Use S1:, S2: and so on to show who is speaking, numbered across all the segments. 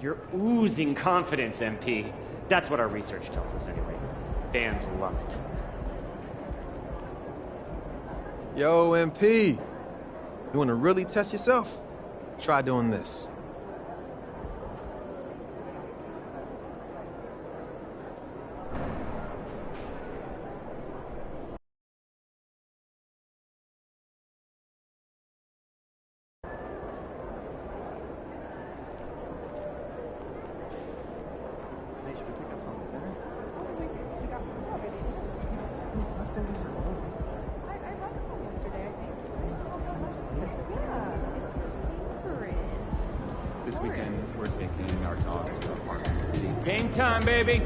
S1: You're oozing confidence, MP. That's what our research tells us anyway. Fans love it.
S2: Yo, MP. You want to really test yourself? Try doing this.
S3: This weekend, we're taking our dogs to a park in the city.
S1: Game time, baby!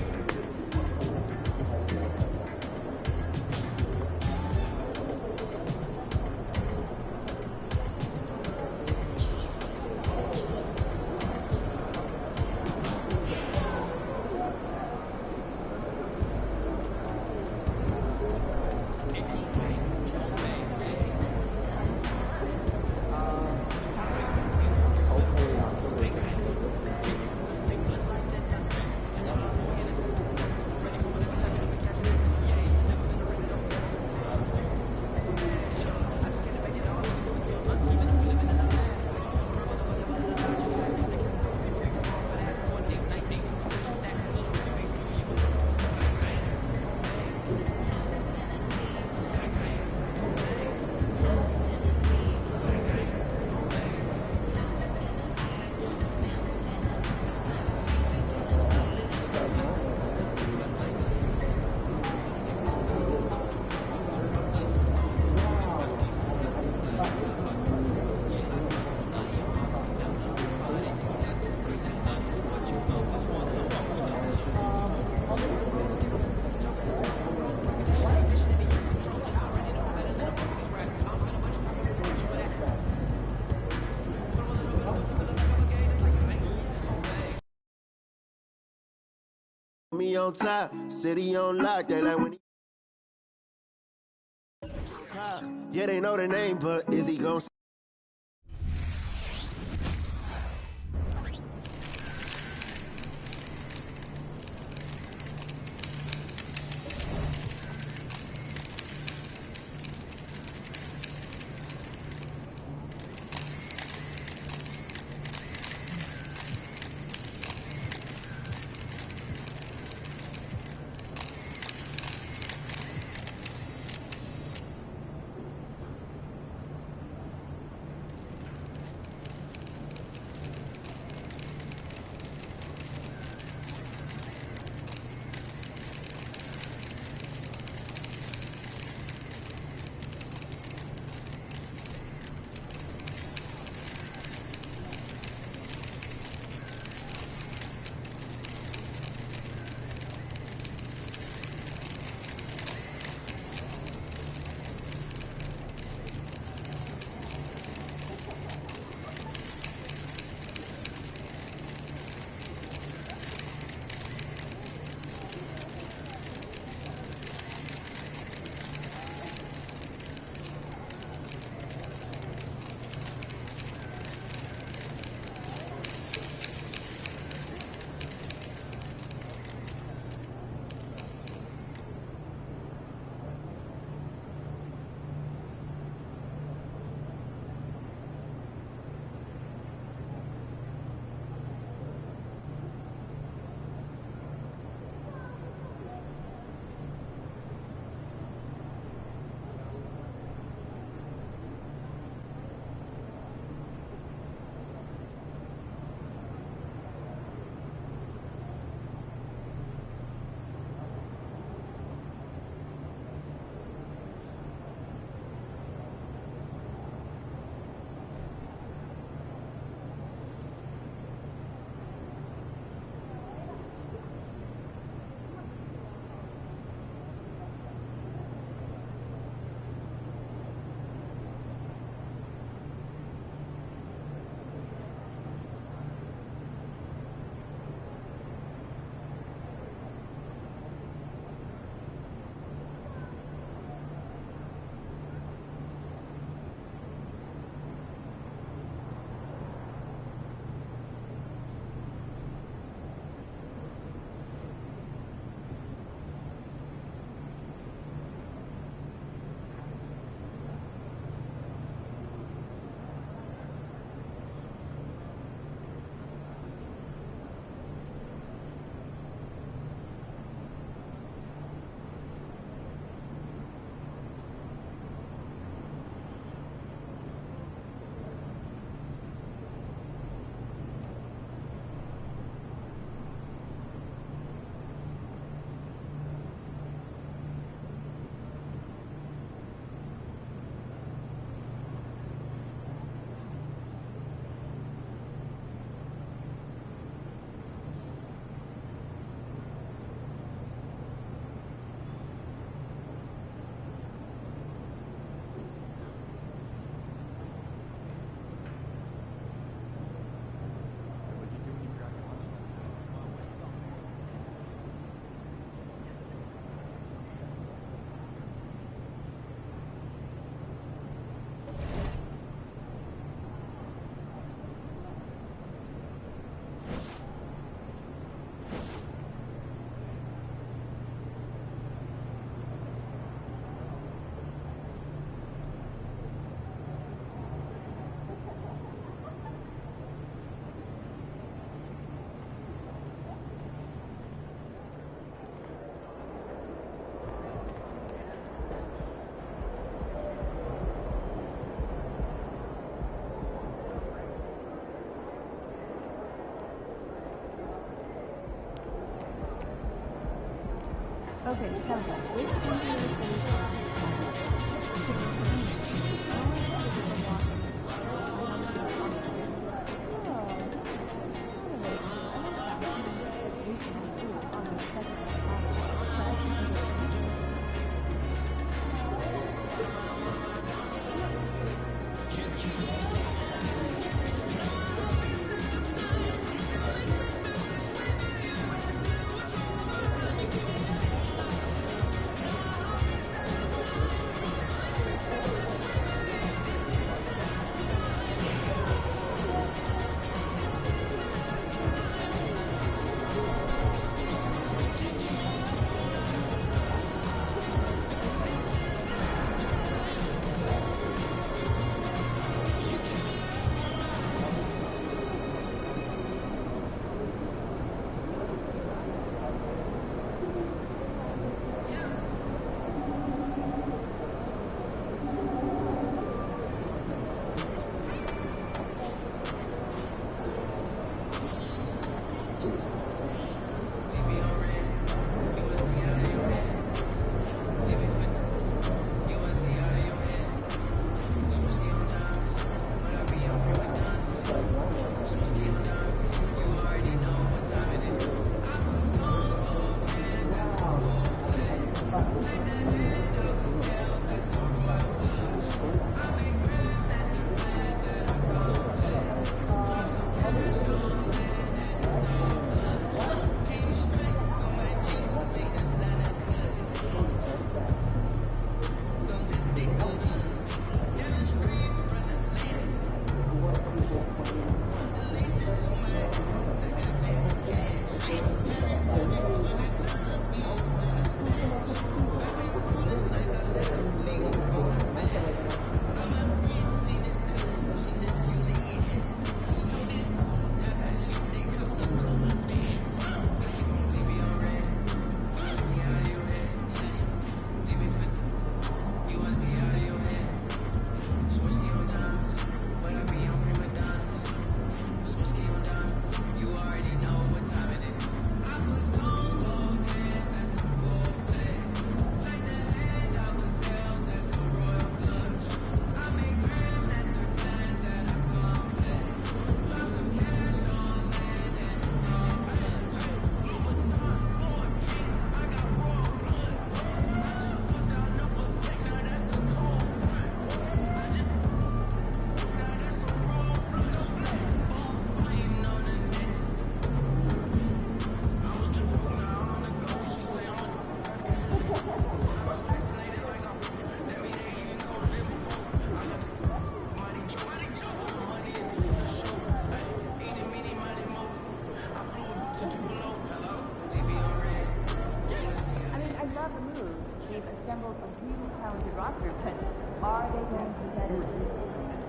S4: Me on top, city on lock, they like when he... Yeah, they know the name, but is he gon'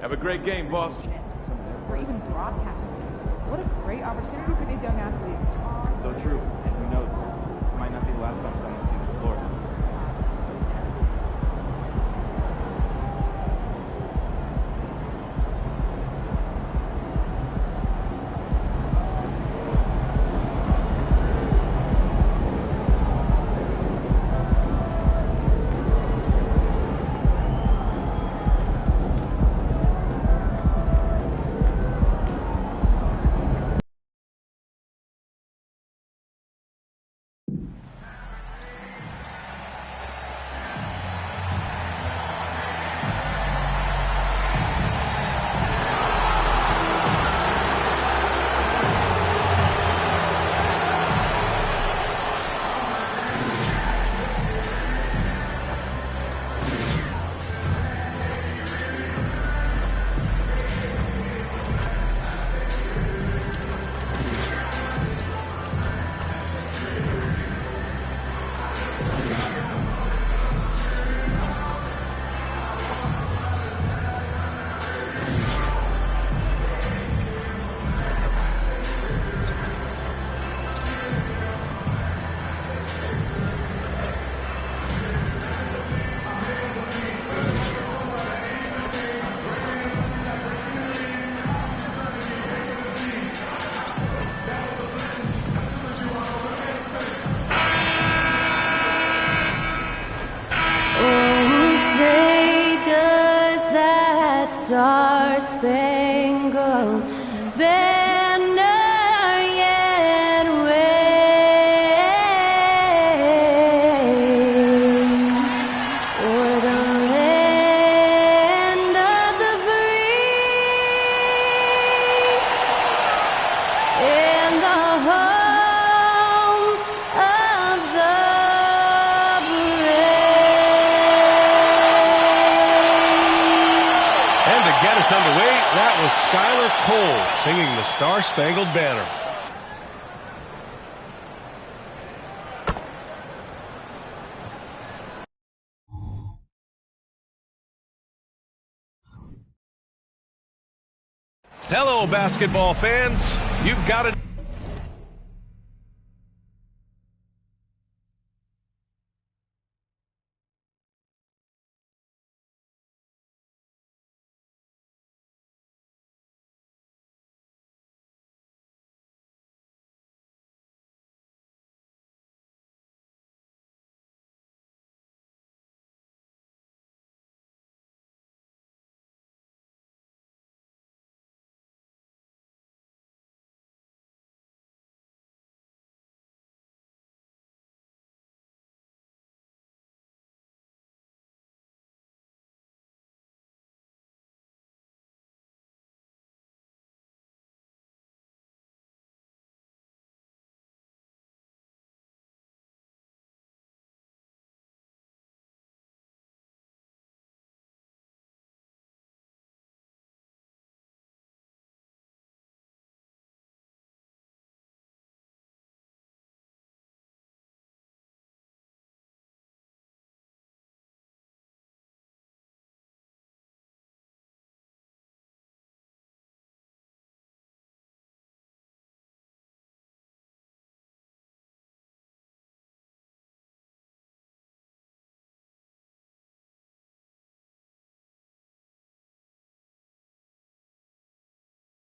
S5: Have a great game, boss.
S6: Or even broadcasting. What a great opportunity for these young athletes.
S3: So true. And who knows? It might not be the last time someone sees this floor.
S7: star-spangled banner yet wave o'er the land of the free and the home of the
S8: Get us underway. That was Skylar Cole singing the Star-Spangled Banner. Hello, basketball fans. You've got it.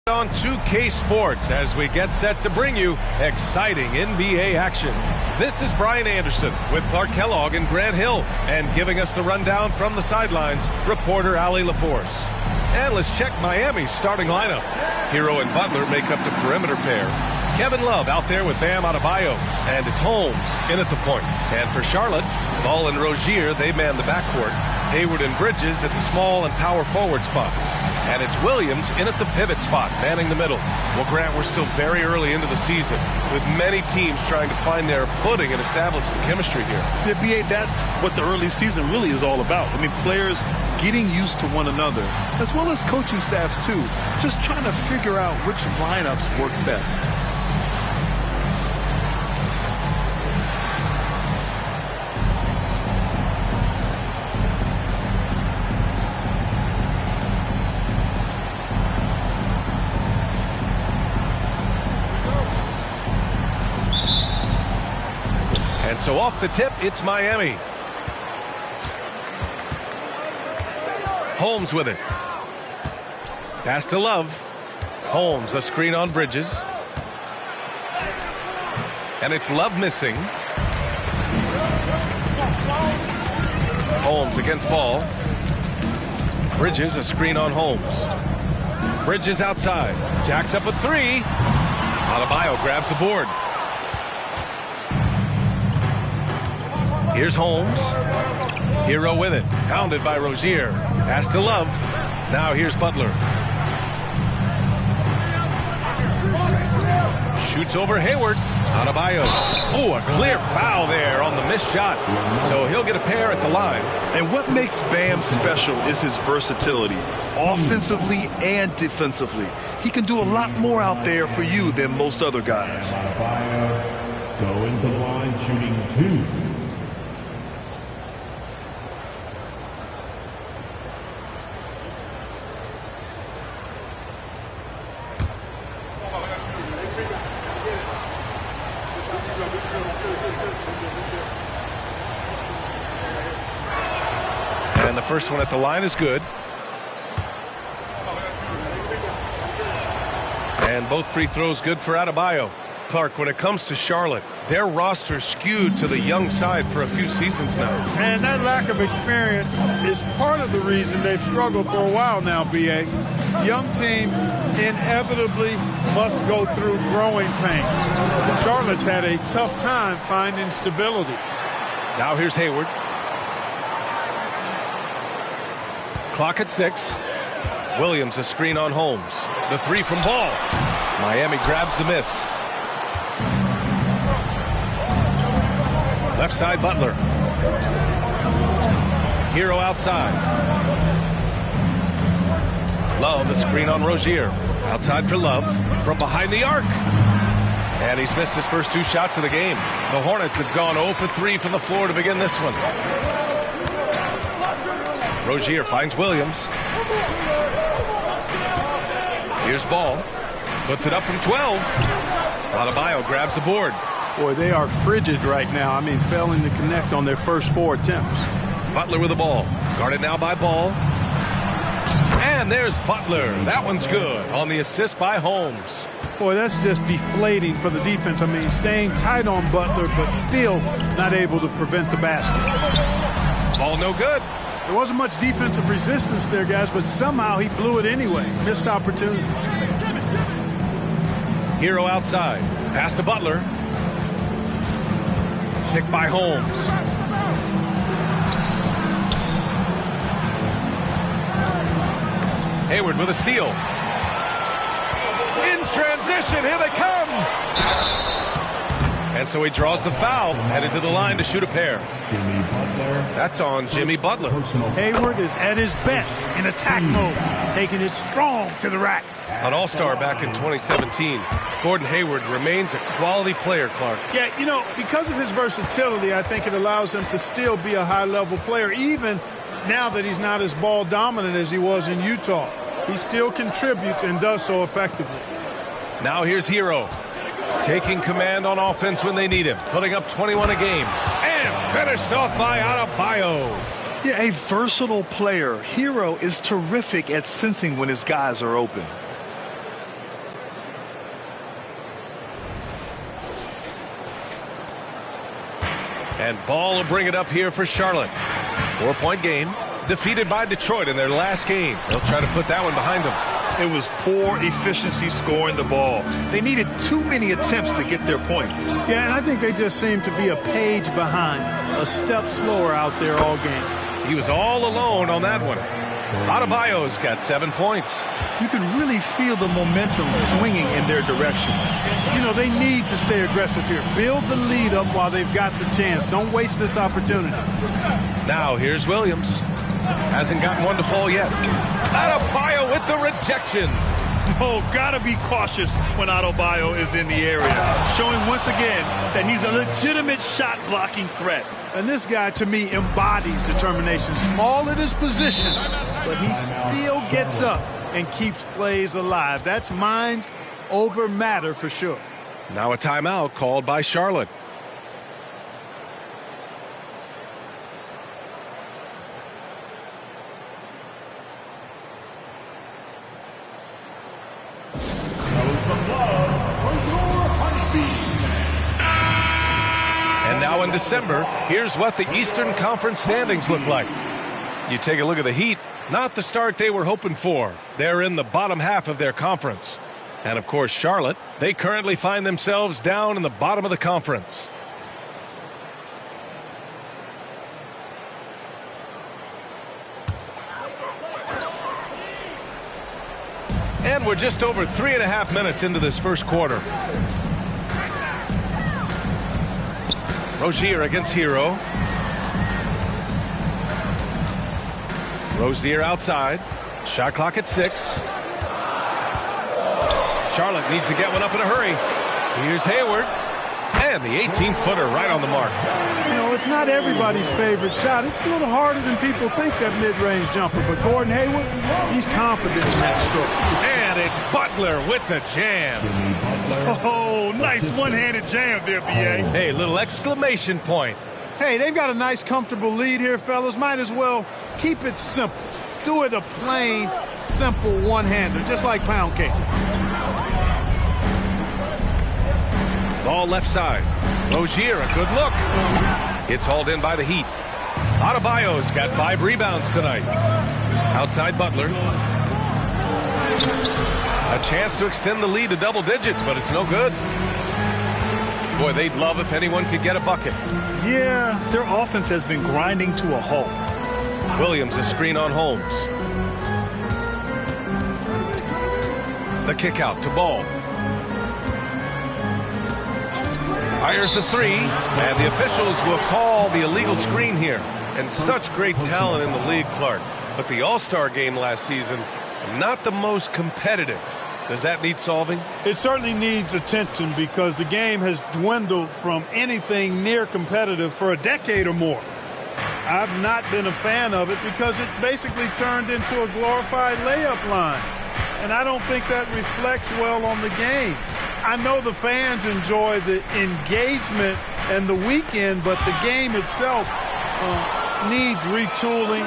S8: On 2K Sports as we get set to bring you exciting NBA action. This is Brian Anderson with Clark Kellogg and Grant Hill, and giving us the rundown from the sidelines, reporter Allie LaForce. And let's check Miami's starting lineup. Hero and Butler make up the perimeter pair. Kevin Love out there with Bam Adebayo, and it's Holmes in at the point. And for Charlotte, Ball and Rozier, they man the backcourt. Hayward and Bridges at the small and power forward spots. And it's Williams in at the pivot spot, manning the middle. Well, Grant, we're still very early into the season, with many teams trying to find their footing and establish some chemistry here.
S9: Yeah, B.A., that's what the early season really is all about. I mean, players getting used to one another, as well as coaching staffs, too. Just trying to figure out which lineups work best.
S8: So off the tip, it's Miami. Holmes with it. Pass to Love. Holmes, a screen on Bridges. And it's Love missing. Holmes against Ball. Bridges, a screen on Holmes. Bridges outside. Jacks up a three. Adebayo grabs the board. Here's Holmes. Hero with it. Pounded by Rozier. Pass to Love. Now here's Butler. Shoots over Hayward. Adebayo. Oh, a clear foul there on the missed shot. So he'll get a pair at the line.
S9: And what makes Bam special is his versatility, offensively and defensively. He can do a lot more out there for you than most other guys.
S10: Adebayo going to the line, shooting 2.
S8: And the first one at the line is good. And both free throws good for Adebayo. Clark, when it comes to Charlotte, their roster skewed to the young side for a few seasons now.
S11: And that lack of experience is part of the reason they've struggled for a while now, B.A. Young teams inevitably must go through growing pains. Charlotte's had a tough time finding stability.
S8: Now here's Hayward. Clock at 6. Williams a screen on Holmes. The three from Ball. Miami grabs the miss. Left side, Butler. Hero outside. Love, a screen on Rozier. Outside for Love. From behind the arc. And he's missed his first 2 shots of the game. The Hornets have gone 0 for 3 from the floor to begin this one. Rozier finds Williams. Here's Ball. Puts it up from 12. Adebayo grabs the board.
S11: Boy, they are frigid right now. I mean, failing to connect on their first 4 attempts.
S8: Butler with the ball. Guarded now by Ball. And there's Butler. That one's good on the assist by Holmes.
S11: Boy, that's just deflating for the defense. I mean, staying tight on Butler, but still not able to prevent the basket.
S8: Ball no good.
S11: There wasn't much defensive resistance there, guys, but somehow he blew it anyway. Missed opportunity.
S8: Hero outside. Pass to Butler. Picked by Holmes. Hayward with a steal. In transition, here they come. And so he draws the foul, headed to the line to shoot a pair.
S10: Jimmy Butler.
S8: That's on Jimmy Butler.
S11: Hayward is at his best in attack mode, taking it strong to the rack.
S8: An all-star back in 2017, Gordon Hayward remains a quality player, Clark.
S11: Yeah, you know, because of his versatility, I think it allows him to still be a high-level player, even now that he's not as ball dominant as he was in Utah. He still contributes and does so effectively.
S8: Now here's Hero, taking command on offense when they need him, putting up 21 a game, and finished off by Adebayo.
S9: Yeah, a versatile player. Hero is terrific at sensing when his guys are open.
S8: And Ball will bring it up here for Charlotte. 4-point game. Defeated by Detroit in their last game. They'll try to put that one behind them.
S9: It was poor efficiency scoring the ball. They needed too many attempts to get their points.
S11: Yeah, and I think they just seem to be a page behind, a step slower out there all game.
S8: He was all alone on that one. Adebayo's got 7 points.
S9: You can really feel the momentum swinging in their direction.
S11: You know, they need to stay aggressive here. Build the lead up while they've got the chance. Don't waste this opportunity.
S8: Now here's Williams. Hasn't gotten one to fall yet. Adebayo with the rejection.
S9: Oh, gotta be cautious when Adebayo is in the area. Showing once again that he's a legitimate shot blocking threat.
S11: And this guy, to me, embodies determination. Small at his position, but he still gets up and keeps plays alive. That's mind over matter for sure.
S8: Now a timeout called by Charlotte. And now in December, here's what the Eastern Conference standings look like. You take a look at the Heat, not the start they were hoping for. They're in the bottom half of their conference. And of course, Charlotte, they currently find themselves down in the bottom of the conference. And we're just over 3.5 minutes into this first quarter. Rozier against Hero. Rozier outside. Shot clock at 6. Charlotte needs to get one up in a hurry. Here's Hayward. And the 18-footer right on the mark.
S11: You know, it's not everybody's favorite shot. It's a little harder than people think, that mid-range jumper. But Gordon Hayward, he's confident in that stroke.
S8: And it's Butler with the jam.
S9: Oh, nice one-handed jam there, B.A.
S8: Hey, little exclamation point.
S11: Hey, they've got a nice, comfortable lead here, fellas. Might as well keep it simple. Do it a plain, simple one-hander, just like pound cake.
S8: Ball left side. Rozier, a good look. It's hauled in by the Heat. Adebayo's got 5 rebounds tonight. Outside Butler. A chance to extend the lead to double digits, but it's no good. Boy, they'd love if anyone could get a bucket.
S9: Yeah, their offense has been grinding to a halt.
S8: Williams, a screen on Holmes. The kick out to Ball. Fires the 3, and the officials will call the illegal screen here. And such great talent in the league, Clark. But the All-Star game last season, not the most competitive. Does that need solving?
S11: It certainly needs attention because the game has dwindled from anything near competitive for a decade or more. I've not been a fan of it because it's basically turned into a glorified layup line. And I don't think that reflects well on the game. I know the fans enjoy the engagement and the weekend, but the game itself needs retooling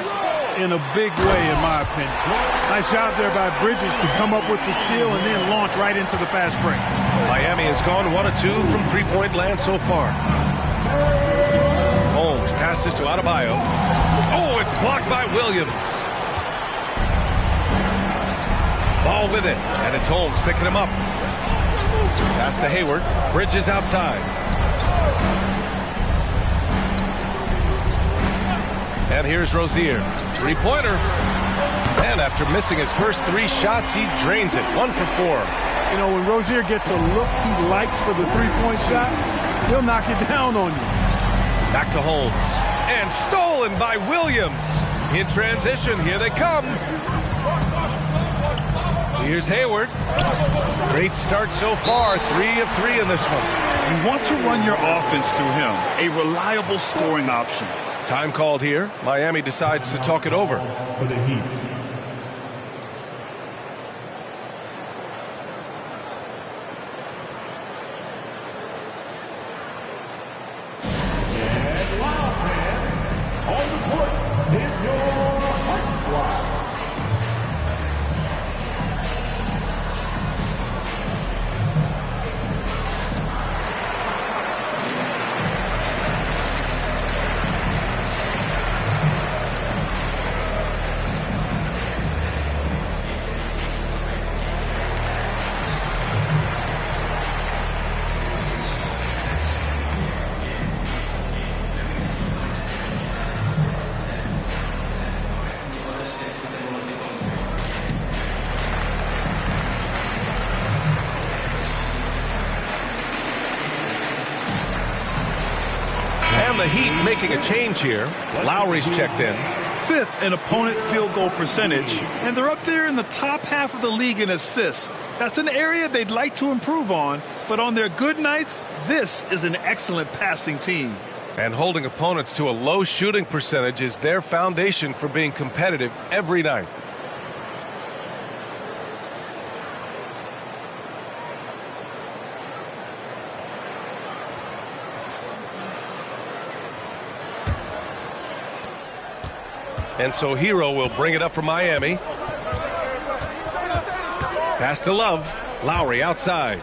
S11: in a big way, in my opinion.
S12: Nice job there by Bridges to come up with the steal and then launch right into the fast break.
S8: Miami has gone 1 of 2 from three-point land so far. Holmes passes to Adebayo. Oh, it's blocked by Williams. Ball with it, and it's Holmes picking him up. Pass to Hayward. Bridges outside. And here's Rozier. Three-pointer. And after missing his first 3 shots, he drains it. 1 for 4.
S12: You know, when Rozier gets a look he likes for the three-point shot, he'll knock it down on you.
S8: Back to Holmes. And stolen by Williams. In transition, here they come. Here's Hayward. Great start so far. 3 of 3 in this one.
S9: You want to run your offense through him. A reliable scoring option.
S8: Time called here. Miami decides to talk it over.
S10: For the Heat. And loud fans, on the court is your Hornets squad.
S8: The Heat making a change here. Lowry's checked in.
S9: 5th in opponent field goal percentage, and they're up there in the top half of the league in assists. That's an area they'd like to improve on, but on their good nights, this is an excellent passing team.
S8: And holding opponents to a low shooting percentage is their foundation for being competitive every night. And so Hero will bring it up for Miami. Pass to Love. Lowry outside.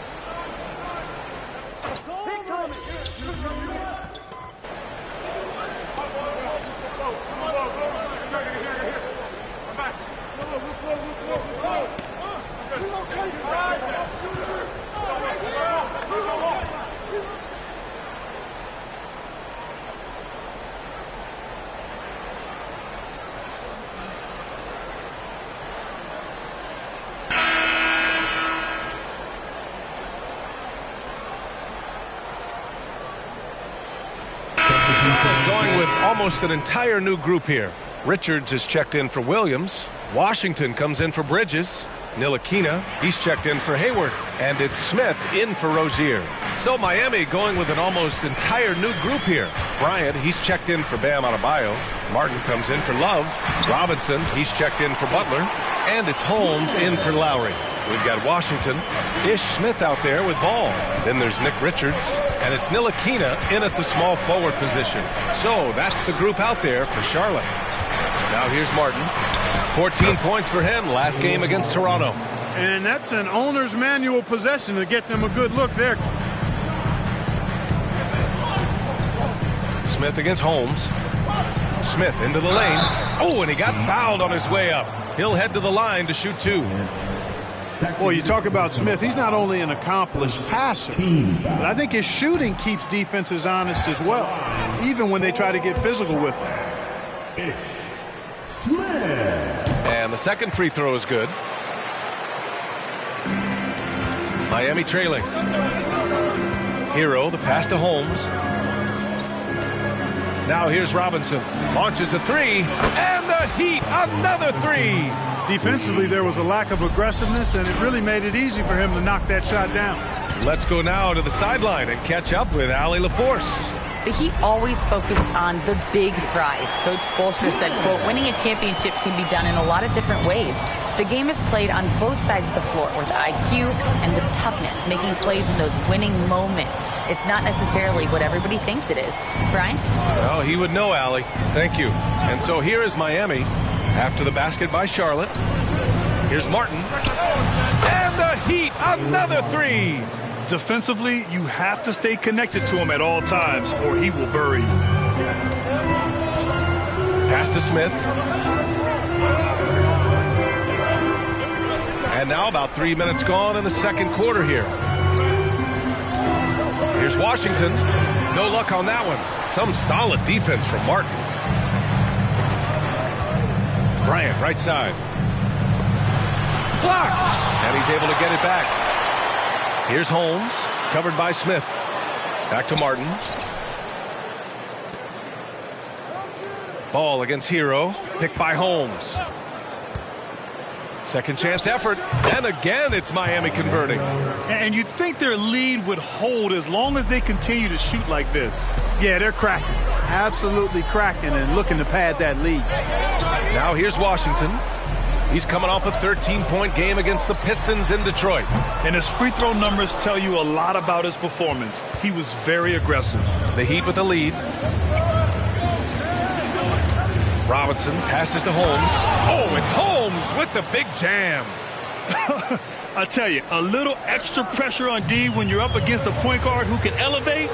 S8: Going with almost an entire new group here. Richards is checked in for Williams. Washington comes in for Bridges. Ntilikina, he's checked in for Hayward. And it's Smith in for Rozier. So Miami going with an almost entire new group here. Bryant, he's checked in for Bam Adebayo. Martin comes in for Love. Robinson, he's checked in for Butler. And it's Holmes in for Lowry. We've got Washington. Ish Smith out there with Ball. Then there's Nick Richards. And it's Ntilikina in at the small forward position. So that's the group out there for Charlotte. Now here's Martin. 14 points for him last game against Toronto.
S11: And that's an owner's manual possession to get them a good look there.
S8: Smith against Holmes. Smith into the lane. Oh, and he got fouled on his way up. He'll head to the line to shoot 2.
S11: Well, you talk about Smith. He's not only an accomplished passer, but I think his shooting keeps defenses honest as well, even when they try to get physical with him.
S8: And the second free throw is good. Miami trailing. Hero, the pass to Holmes. Now here's Robinson. Launches a 3. And the Heat, another 3.
S11: Defensively, there was a lack of aggressiveness, and it really made it easy for him to knock that shot down.
S8: Let's go now to the sideline and catch up with Allie LaForce.
S13: The Heat always focused on the big prize. Coach Spoelstra said, quote, winning a championship can be done in a lot of different ways. The game is played on both sides of the floor with IQ and with toughness, making plays in those winning moments. It's not necessarily what everybody thinks it is. Brian?
S8: Well, he would know, Allie. Thank you. And so here is Miami after the basket by Charlotte. Here's Martin. And the Heat, another 3.
S9: Defensively, you have to stay connected to him at all times, or he will bury you.
S8: Pass to Smith. And now about 3 minutes gone in the second quarter here. Here's Washington. No luck on that one. Some solid defense from Martin. Bryant, right side. Blocked! And he's able to get it back. Here's Holmes, covered by Smith. Back to Martin. Ball against Hero, picked by Holmes. Second chance effort, and again it's Miami converting.
S9: And you'd think their lead would hold as long as they continue to shoot like this.
S11: Yeah, they're cracking. Absolutely cracking and looking to pad that lead.
S8: Now here's Washington. He's coming off a 13-point game against the Pistons in Detroit.
S9: And his free throw numbers tell you a lot about his performance. He was very aggressive.
S8: The Heat with the lead. Robinson passes to Holmes. Oh, it's Holmes with the big jam.
S9: I tell you, a little extra pressure on D when you're up against a point guard who can elevate.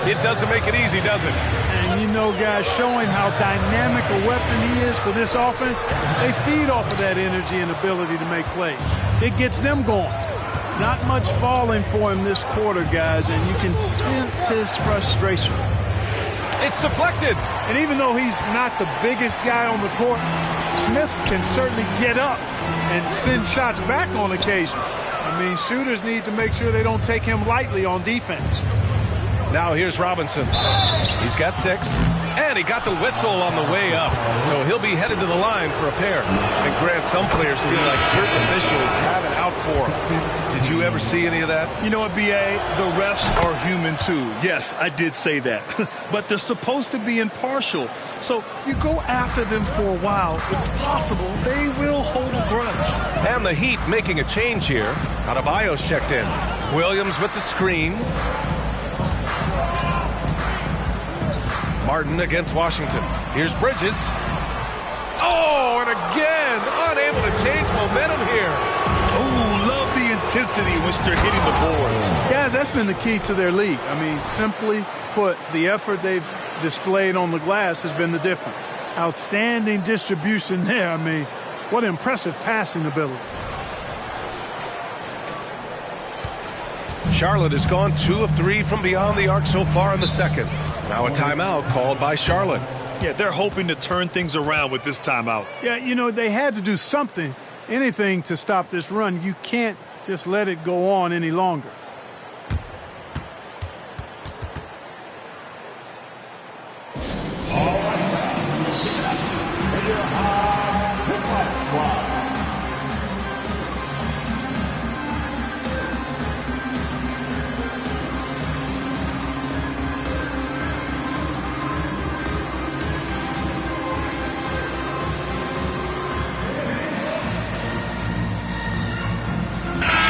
S8: It doesn't make it easy, does it?
S11: And you know, guys, showing how dynamic a weapon he is for this offense, they feed off of that energy and ability to make plays. It gets them going. Not much falling for him this quarter, guys, and you can sense his frustration.
S8: It's deflected.
S11: And even though he's not the biggest guy on the court, Smith can certainly get up and send shots back on occasion. I mean, shooters need to make sure they don't take him lightly on defense.
S8: Now here's Robinson. He's got 6. And he got the whistle on the way up. So he'll be headed to the line for a pair. And Grant, some players feel like certain officials have it out for them. Did you ever see any of that?
S9: You know what, B.A.? The refs are human too. Yes, I did say that. But they're supposed to be impartial. So you go after them for a while. It's possible they will hold a grudge.
S8: And the Heat making a change here. Adebayo's checked in. Williams with the screen. Martin against Washington. Here's Bridges. Oh, and again, unable to change momentum here.
S9: Oh, love the intensity in which they're hitting the boards.
S11: Guys, that's been the key to their lead. I mean, simply put, the effort they've displayed on the glass has been the difference. Outstanding distribution there. I mean, what impressive passing ability.
S8: Charlotte has gone 2 of 3 from beyond the arc so far in the second. Now a timeout called by Charlotte.
S9: Yeah, they're hoping to turn things around with this timeout.
S11: Yeah, you know, they had to do something, anything to stop this run. You can't just let it go on any longer.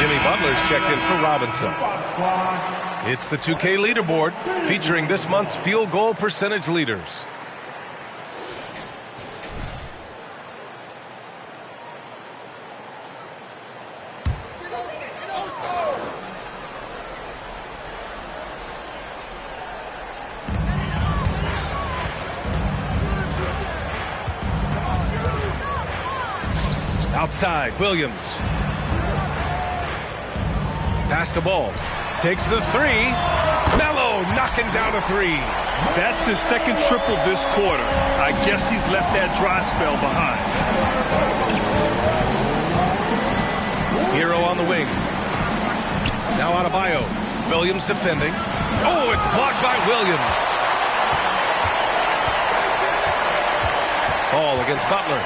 S8: Jimmy Butler's checked in for Robinson. It's the 2K leaderboard featuring this month's field goal percentage leaders. Outside, Williams. Pass the ball. Takes the three. Melo knocking down a three.
S9: That's his second triple this quarter. I guess he's left that dry spell behind.
S8: Hero on the wing. Now Adebayo. Williams defending. Oh, it's blocked by Williams. Ball against Butler.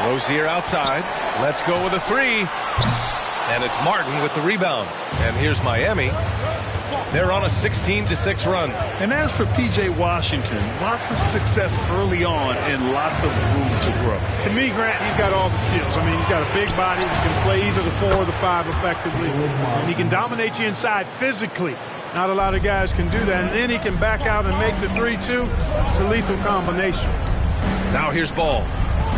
S8: Rozier outside. Let's go with a three. And it's Martin with the rebound. And here's Miami. They're on a 16-6 run.
S9: And as for P.J. Washington, lots of success early on and lots of room to grow.
S11: To me, Grant, he's got all the skills. I mean, he's got a big body. He can play either the 4 or the 5 effectively. And he can dominate you inside physically. Not a lot of guys can do that. And then he can back out and make the 3-2. It's a lethal combination.
S8: Now here's Ball.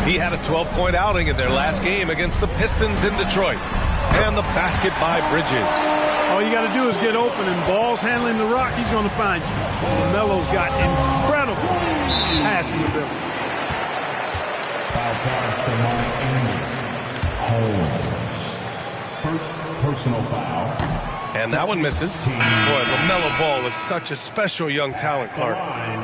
S8: He had a 12-point outing in their last game against the Pistons in Detroit. And the basket by Bridges.
S11: All you got to do is get open, and Ball's handling the rock. He's going to find you. Melo's got incredible passing ability.
S10: First personal foul.
S8: And that one misses. Boy, LaMelo Ball is such a special young talent, Clark.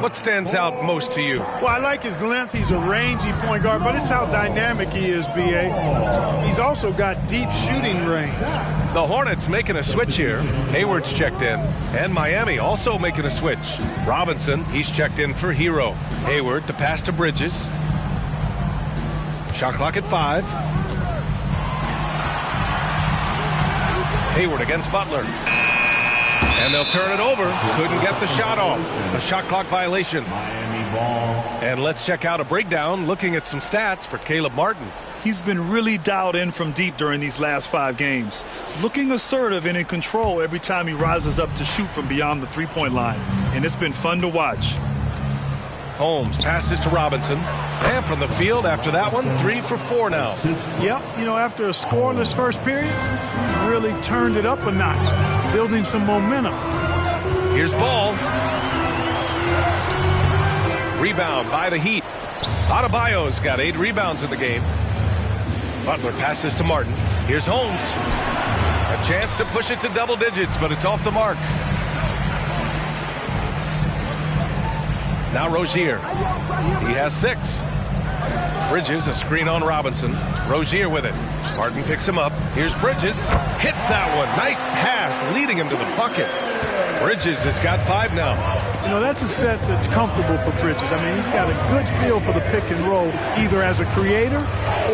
S8: What stands out most to you?
S11: Well, I like his length. He's a rangy point guard, but it's how dynamic he is, B.A. He's also got deep shooting range.
S8: The Hornets making a switch here. Hayward's checked in. And Miami also making a switch. Robinson, he's checked in for Hero. Hayward to pass to Bridges. Shot clock at 5. Hayward against Butler. And they'll turn it over. Couldn't get the shot off. A shot clock violation. And let's check out a breakdown looking at some stats for Caleb Martin.
S9: He's been really dialed in from deep during these last 5 games. Looking assertive and in control every time he rises up to shoot from beyond the three-point line. And it's been fun to watch.
S8: Holmes passes to Robinson. And from the field after that one, 3 for 4 now.
S11: Yep, you know, after a scoreless first period, he's really turned it up a notch, building some momentum.
S8: Here's Ball. Rebound by the Heat. Adebayo's got 8 rebounds in the game. Butler passes to Martin. Here's Holmes. A chance to push it to double digits, but it's off the mark. Now Rozier. He has 6. Bridges, a screen on Robinson. Rozier with it. Martin picks him up. Here's Bridges. Hits that one. Nice pass, leading him to the bucket. Bridges has got 5 now.
S11: You know, that's a set that's comfortable for Bridges. I mean, he's got a good feel for the pick and roll, either as a creator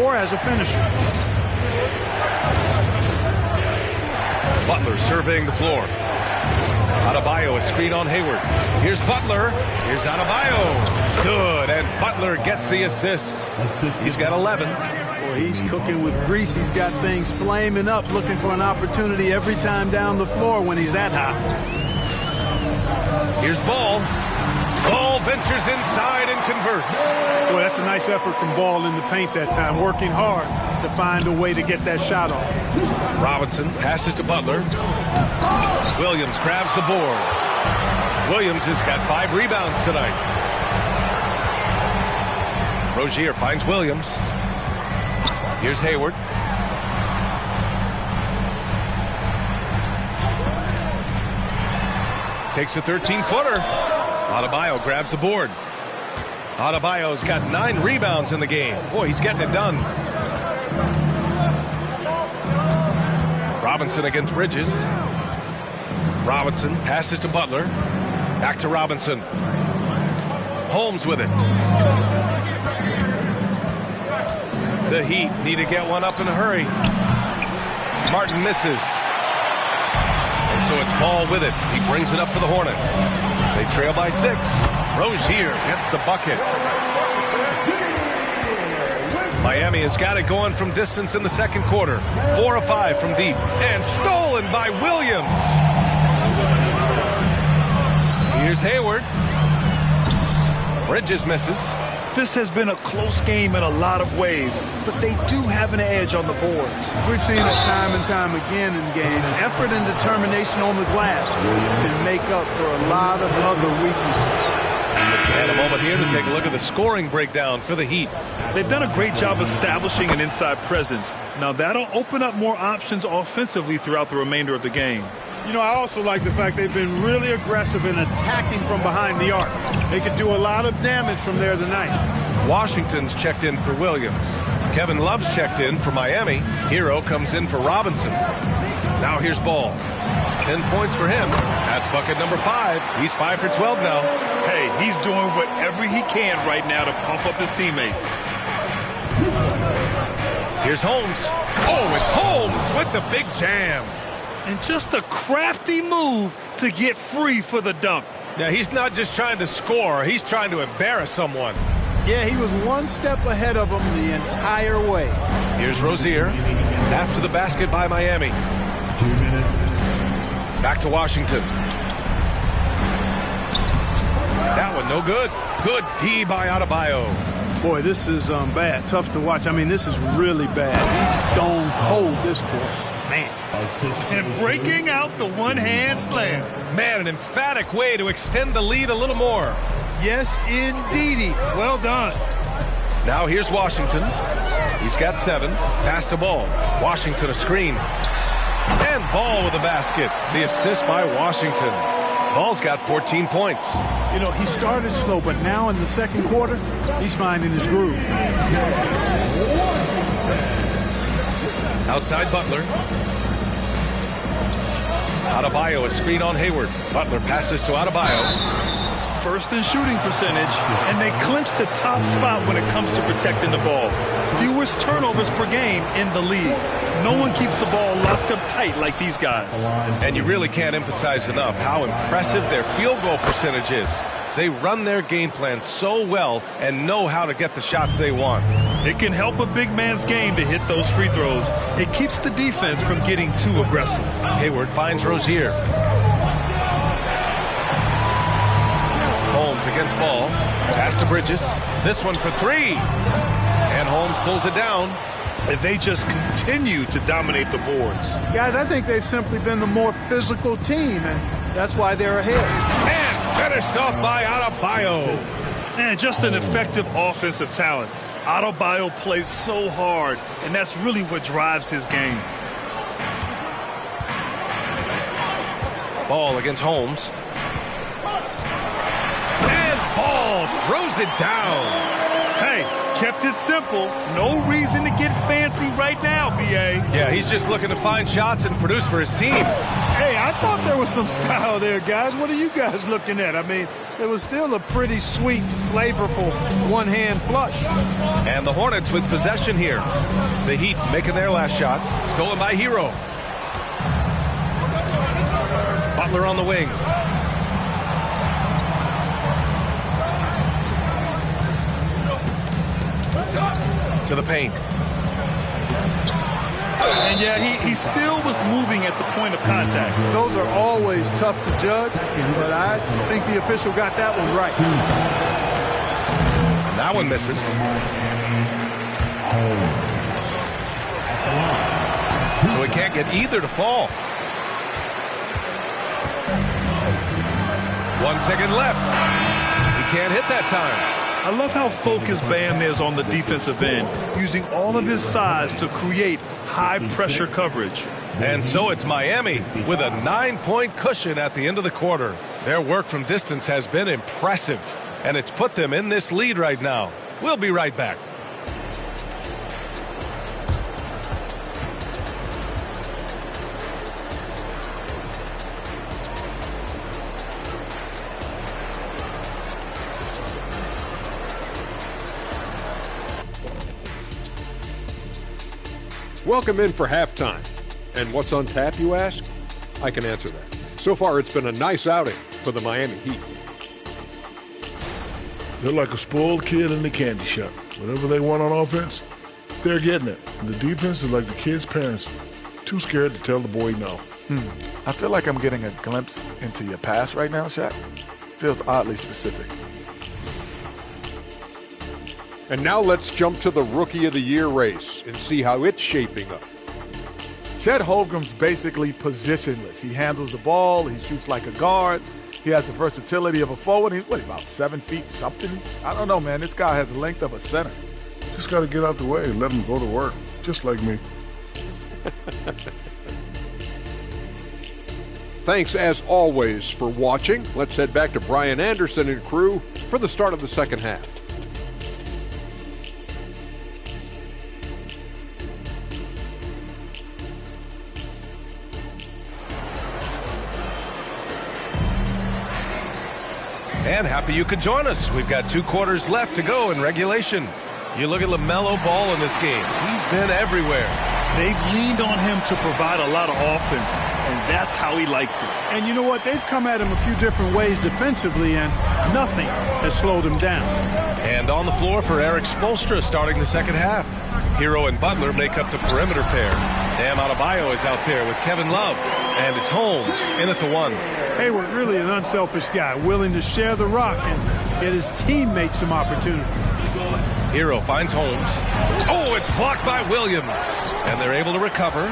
S11: or as a finisher.
S8: Butler surveying the floor. Adebayo, a screen on Hayward. Here's Butler. Here's Adebayo. Good, and Butler gets the assist. He's got 11.
S11: Boy, he's cooking with grease. He's got things flaming up, looking for an opportunity every time down the floor when he's that hot.
S8: Here's Ball. Ball ventures inside and converts.
S11: Boy, that's a nice effort from Ball in the paint that time, working hard to find a way to get that shot off.
S8: Robinson passes to Butler. Williams grabs the board. Williams has got 5 rebounds tonight. Rozier finds Williams. Here's Hayward. Takes a 13-footer. Adebayo grabs the board. Adebayo's got 9 rebounds in the game. Boy, he's getting it done. Robinson against Bridges. Robinson passes to Butler. Back to Robinson. Holmes with it. The Heat need to get one up in a hurry. Martin misses. And so it's Ball with it. He brings it up for the Hornets. They trail by 6. Rozier gets the bucket. Miami has got it going from distance in the second quarter. 4 of 5 from deep. And stolen by Williams. Here's Hayward. Bridges misses.
S9: This has been a close game in a lot of ways, but they do have an edge on the boards.
S11: We've seen it time and time again in games. Effort and determination on the glass can make up for a lot of other weaknesses.
S8: And a moment here to take a look at the scoring breakdown for the Heat.
S9: They've done a great job establishing an inside presence. Now that'll open up more options offensively throughout the remainder of the game.
S11: You know, I also like the fact they've been really aggressive in attacking from behind the arc. They could do a lot of damage from there tonight.
S8: Washington's checked in for Williams. Kevin Love's checked in for Miami. Hero comes in for Robinson. Now here's Ball. 10 points for him. That's bucket number 5. He's 5 for 12 now.
S9: Hey, he's doing whatever he can right now to pump up his teammates.
S8: Here's Holmes. Oh, it's Holmes with the big jam.
S9: And just a crafty move to get free for the dunk.
S8: Now, he's not just trying to score. He's trying to embarrass someone.
S11: Yeah, he was one step ahead of him the entire way.
S8: Here's Rozier. After the basket by Miami.
S10: 2 minutes.
S8: Back to Washington. That one no good. Good D by Adebayo.
S11: Boy, this is bad. Tough to watch. I mean, this is really bad. He's stone cold this quarter. Man.
S9: And breaking out the one-hand slam.
S8: Man, an emphatic way to extend the lead a little more.
S11: Yes, indeedy. Well done.
S8: Now here's Washington. He's got 7. Pass to Ball. Washington a screen. And Ball with a basket. The assist by Washington. Ball's got 14 points.
S11: You know, he started slow, but now in the second quarter, he's finding his groove.
S8: Outside Butler. Adebayo a screen on Hayward. Butler passes to Adebayo.
S9: First in shooting percentage, and they clinch the top spot when it comes to protecting the ball. Fewest turnovers per game in the league. No one keeps the ball locked up tight like these guys.
S8: And you really can't emphasize enough how impressive their field goal percentage is. They run their game plan so well and know how to get the shots they want.
S9: It can help a big man's game to hit those free throws. It keeps the defense from getting too aggressive.
S8: Hayward finds Rozier. Holmes against Ball. Pass to Bridges. This one for 3. And Holmes pulls it down.
S9: And they just continue to dominate the boards.
S11: Guys, I think they've simply been the more physical team, and that's why they're ahead.
S8: And finished off by Adebayo.
S9: And just an effective offensive talent. Adebayo plays so hard, and that's really what drives his game.
S8: Ball against Holmes. And Ball throws it down.
S9: Hey, kept it simple. No reason to get fancy right now, B.A.
S8: Yeah, he's just looking to find shots and produce for his team.
S11: Hey, I thought there was some style there, guys. What are you guys looking at? I mean, it was still a pretty sweet, flavorful one-hand flush.
S8: And the Hornets with possession here. The Heat making their last shot. Stolen by Hero. Butler on the wing. To the paint.
S9: And yeah, he still was moving at the point of contact.
S11: Those are always tough to judge, but I think the official got that one right.
S8: And that one misses. So he can't get either to fall. 1 second left. He can't hit that time.
S9: I love how focused Bam is on the defensive end, using all of his size to create high-pressure coverage.
S8: And so it's Miami with a 9-point cushion at the end of the quarter. Their work from distance has been impressive, and it's put them in this lead right now. We'll be right back.
S14: Welcome in for halftime. And what's on tap, you ask? I can answer that. So far, it's been a nice outing for the Miami Heat.
S15: They're like a spoiled kid in the candy shop. Whatever they want on offense, they're getting it. And the defense is like the kid's parents, too scared to tell the boy no.
S16: I feel like I'm getting a glimpse into your past right now, Shaq. Feels oddly specific.
S14: And now let's jump to the Rookie of the Year race and see how it's shaping up.
S16: Chet Holmgren's basically positionless. He handles the ball, he shoots like a guard, He has the versatility of a forward. He's, about 7 feet something? I don't know, man. This guy has the length of a center.
S15: Just got to get out the way and let him go to work, just like me.
S14: Thanks, as always, for watching. Let's head back to Brian Anderson and crew for the start of the second half.
S8: And happy you could join us. We've got 2 quarters left to go in regulation. You look at LaMelo Ball in this game. He's been everywhere.
S9: They've leaned on him to provide a lot of offense, and that's how he likes it.
S12: And you know what? They've come at him a few different ways defensively, and nothing has slowed him down.
S8: And on the floor for Eric Spoelstra starting the second half. Hero and Butler make up the perimeter pair. Bam Adebayo is out there with Kevin Love. And it's Holmes in at the 1.
S12: Hayward really an unselfish guy, willing to share the rock and get his teammates some opportunity.
S8: Hero finds Holmes. Oh, it's blocked by Williams. And they're able to recover.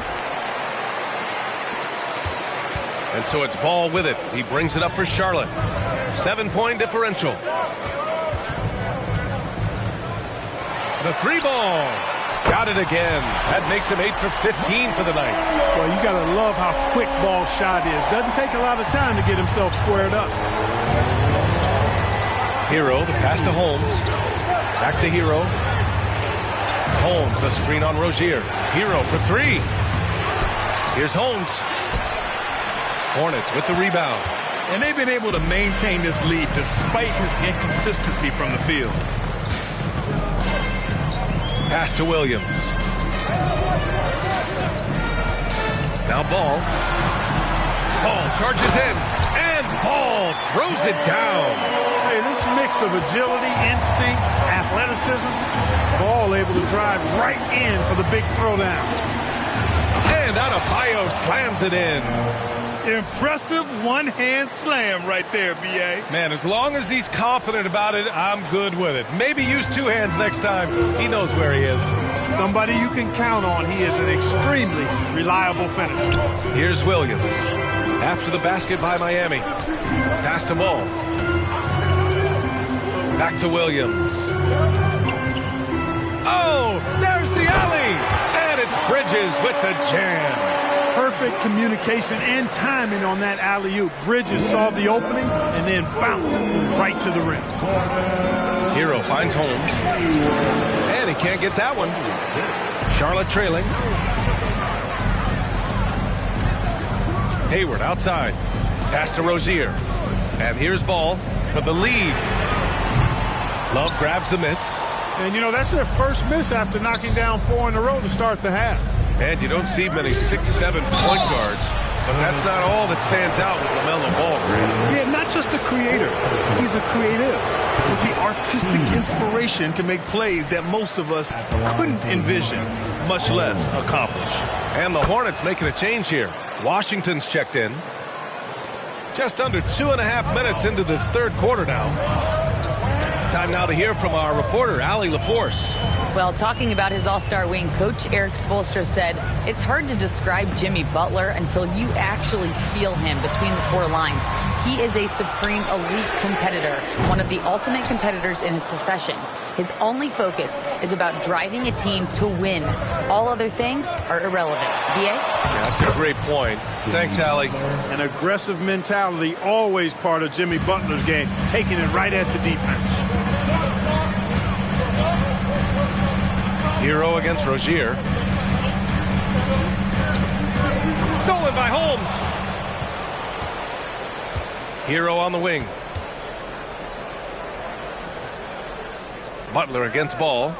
S8: And so it's Ball with it. He brings it up for Charlotte. 7-point differential. The 3-ball. Got it again. That makes him 8 for 15 for the night.
S12: Well, you got to love how quick Ball's shot is. Doesn't take a lot of time to get himself squared up.
S8: Hero, the pass to Holmes. Back to Hero. Holmes, a screen on Rozier. Hero for 3. Here's Holmes. Hornets with the rebound.
S9: And they've been able to maintain this lead despite his inconsistency from the field.
S8: Pass to Williams. Now Ball. Ball charges in. And Ball throws it down.
S12: Hey, this mix of agility, instinct, athleticism, Ball able to drive right in for the big throwdown.
S8: And Adebayo slams it in.
S9: Impressive one-hand slam right there, B.A.
S8: Man, as long as he's confident about it, I'm good with it. Maybe use 2 hands next time. He knows where he is.
S12: Somebody you can count on. He is an extremely reliable finisher.
S8: Here's Williams. After the basket by Miami. Pass to Ball. Back to Williams. Oh, there's the alley. And it's Bridges with the jam.
S12: Perfect communication and timing on that alley-oop. Bridges saw the opening and then bounced right to the rim.
S8: Hero finds Holmes. And he can't get that one. Charlotte trailing. Hayward outside. Pass to Rozier. And here's Ball for the lead. Love grabs the miss.
S12: And, you know, that's their first miss after knocking down 4 in a row to start the half.
S8: And you don't see many 6'7" point guards, but that's not all that stands out with LaMelo Ball, Grant.
S9: Yeah, not just a creator. He's a creative with the artistic inspiration to make plays that most of us couldn't envision, much less accomplish.
S8: And the Hornets making a change here. Washington's checked in. Just under 2.5 minutes into this third quarter now. Time now to hear from our reporter, Allie LaForce.
S13: Well, talking about his all-star wing, Coach Eric Spoelstra said, it's hard to describe Jimmy Butler until you actually feel him between the 4 lines. He is a supreme elite competitor, one of the ultimate competitors in his profession. His only focus is about driving a team to win. All other things are irrelevant. B.A.?
S8: Yeah, that's a great point. Thanks, Allie.
S12: An aggressive mentality, always part of Jimmy Butler's game, taking it right at the defense.
S8: Hero against Rozier. Stolen by Holmes. Hero on the wing. Butler against Ball.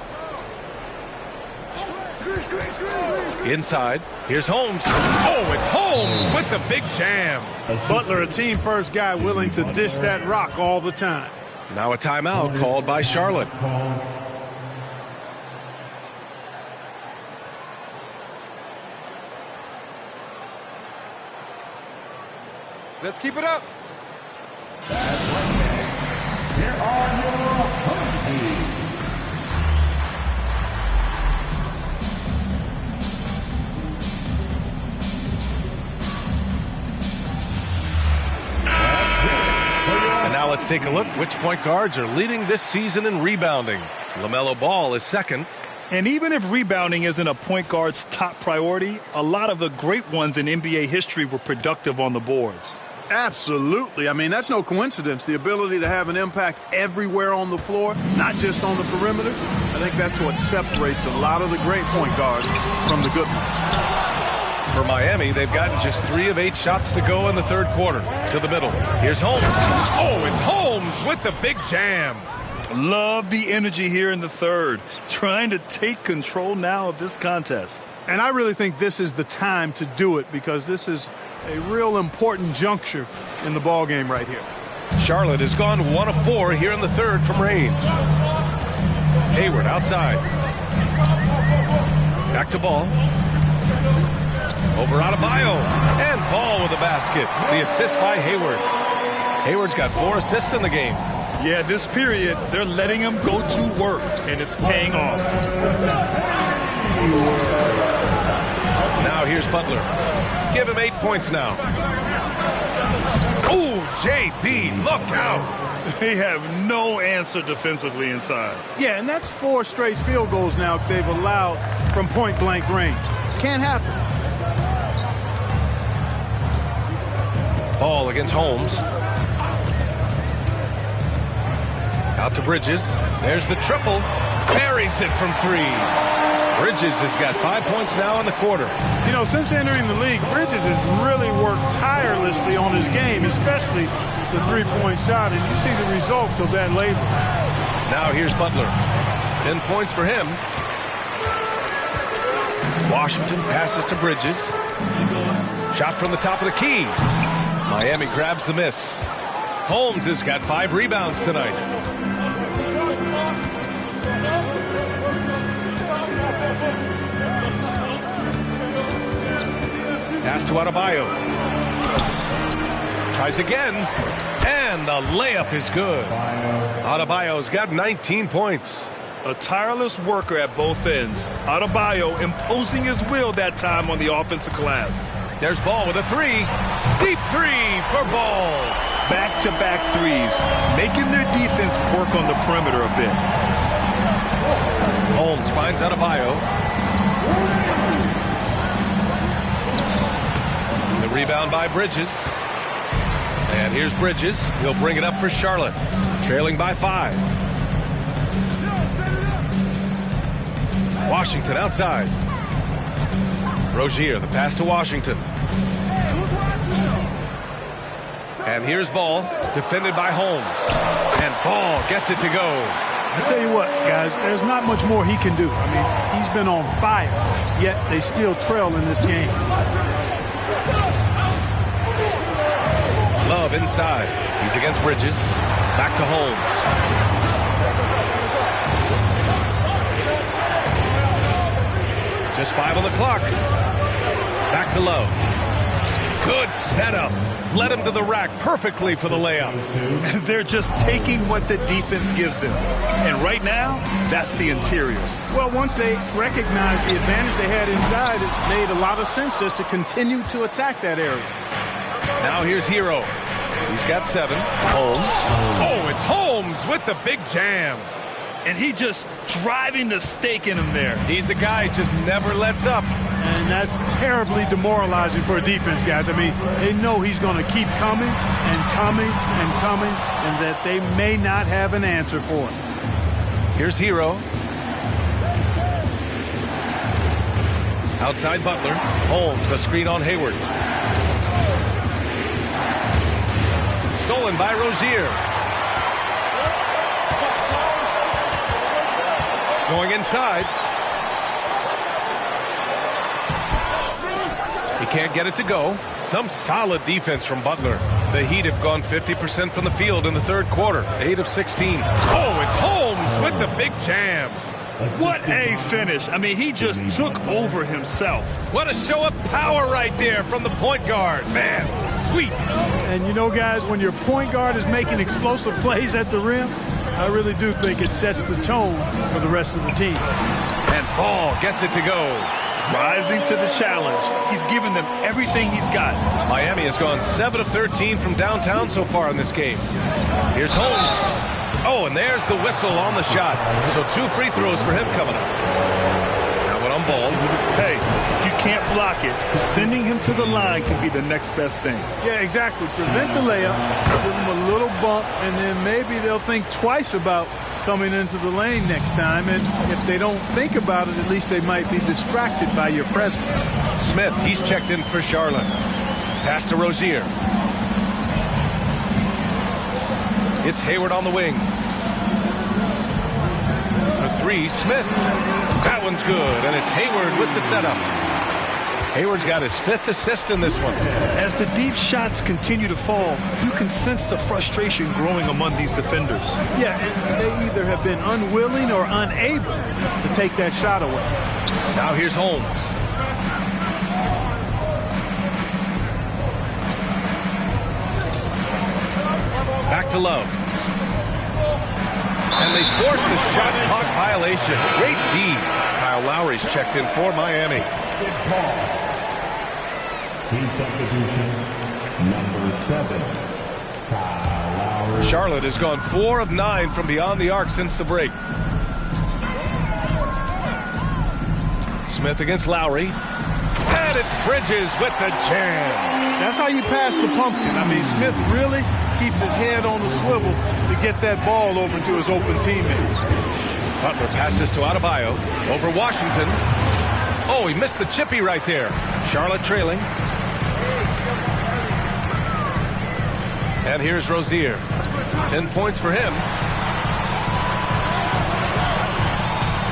S8: Inside. Here's Holmes. Oh, it's Holmes with the big jam.
S12: Butler, a team-first guy willing to dish that rock all the time.
S8: Now a timeout called by Charlotte.
S2: Let's keep it up.
S10: Here are your opponents.
S8: let's take a look which point guards are leading this season in rebounding. LaMelo Ball is second.
S9: And even if rebounding isn't a point guard's top priority, a lot of the great ones in NBA history were productive on the boards.
S11: Absolutely. I mean, that's no coincidence. The ability to have an impact everywhere on the floor, not just on the perimeter. I think that's what separates a lot of the great point guards from the good ones.
S8: For Miami, they've gotten just 3 of 8 shots to go in the third quarter. To the middle. Here's Holmes. Oh, it's Holmes with the big jam.
S9: Love the energy here in the third. Trying to take control now of this contest.
S11: And I really think this is the time to do it because this is a real important juncture in the ball game right here.
S8: Charlotte has gone 1 of 4 here in the third from range. Hayward outside. Back to Ball. Over Adebayo. And Ball with a basket. The assist by Hayward. Hayward's got 4 assists in the game.
S9: Yeah, this period, they're letting him go to work, and it's paying off.
S8: Now here's Butler. Give him 8 points now. Oh, JB, look out.
S9: They have no answer defensively inside.
S11: Yeah, and that's 4 straight field goals now they've allowed from point-blank range. Can't happen.
S8: Ball against Holmes. Out to Bridges. There's the triple. Buries it from 3. Bridges has got 5 points now in the quarter.
S11: You know, since entering the league, Bridges has really worked tirelessly on his game, especially the three-point shot, and you see the results of that labor.
S8: Now here's Butler. 10 points for him. Washington passes to Bridges. Shot from the top of the key. Miami grabs the miss. Holmes has got 5 rebounds tonight. Pass to Adebayo. Tries again. And the layup is good. Adebayo's got 19 points.
S9: A tireless worker at both ends. Adebayo imposing his will that time on the offensive glass.
S8: There's Ball with a 3. Deep 3 for Ball.
S9: Back-to-back threes, making their defense work on the perimeter a bit.
S8: Holmes finds Adebayo. The rebound by Bridges. And here's Bridges. He'll bring it up for Charlotte, trailing by 5. Washington outside. Rozier, the pass to Washington. And here's Ball, defended by Holmes. And Ball gets it to go.
S11: I tell you what, guys, there's not much more he can do. I mean, he's been on fire, yet they still trail in this game.
S8: Love inside. He's against Bridges. Back to Holmes. Just 5 on the clock. Back to Love. Good setup. Led him to the rack perfectly for the layup.
S9: They're just taking what the defense gives them. And right now, that's the interior.
S11: Well, once they recognized the advantage they had inside, it made a lot of sense just to continue to attack that area.
S8: Now here's Hero. He's got 7. Holmes. Oh, it's Holmes with the big jam.
S9: And he just driving the stake in him there.
S8: He's a guy who just never lets up.
S11: And that's terribly demoralizing for a defense, guys. I mean, they know he's going to keep coming and coming and coming, and that they may not have an answer for him.
S8: Here's Hero. Outside Butler. Holmes, a screen on Hayward. Stolen by Rozier. Going inside. He can't get it to go. Some solid defense from Butler. The Heat have gone 50% from the field in the third quarter. 8 of 16. Oh, it's Holmes with the big jam.
S9: What a finish. I mean, he just took over himself.
S8: What a show of power right there from the point guard. Man, sweet.
S11: And you know, guys, when your point guard is making explosive plays at the rim, I really do think it sets the tone for the rest of the team.
S8: And Ball gets it to go.
S9: Rising to the challenge. He's given them everything he's got.
S8: Miami has gone 7 of 13 from downtown so far in this game. Here's Holmes. Oh, and there's the whistle on the shot. So 2 free throws for him coming up. Now one on ball.
S9: Hey, if you can't block it, sending him to the line can be the next best thing.
S12: Yeah, exactly. Prevent the layup, give them a little bump, and then maybe they'll think twice about coming into the lane next time. And if they don't think about it, at least they might be distracted by your presence.
S8: Smith, he's checked in for Charlotte. Pass to Rozier. It's Hayward on the wing. For 3, Smith. That one's good, and it's Hayward with the setup. Hayward's got his 5th assist in this one.
S9: As the deep shots continue to fall, you can sense the frustration growing among these defenders.
S12: Yeah, and they either have been unwilling or unable to take that shot away.
S8: Now here's Holmes. Back to Love. And they forced the shot clock violation. Great D. Kyle Lowry's checked in for Miami.
S10: Team substitution number 7. Kyle Lowry.
S8: Charlotte has gone 4 of 9 from beyond the arc since the break. Smith against Lowry. And it's Bridges with the jam.
S12: That's how you pass the pumpkin. I mean, Smith really keeps his head on the swivel to get that ball over to his open teammates.
S8: Butler passes to Adebayo over Washington. Oh, he missed the chippy right there. Charlotte trailing. And here's Rozier. 10 points for him.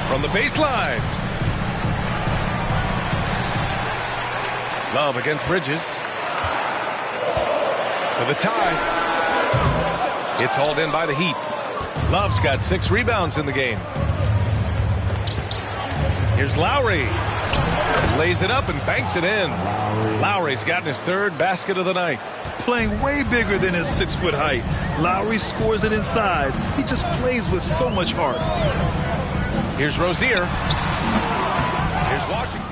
S8: From the baseline. Love against Bridges. For the tie. It's hauled in by the Heat. Love's got 6 rebounds in the game. Here's Lowry. Lays it up and banks it in. Lowry's gotten his 3rd basket of the night.
S9: Playing way bigger than his 6-foot height. Lowry scores it inside. He just plays with so much heart.
S8: Here's Rozier. Here's Washington.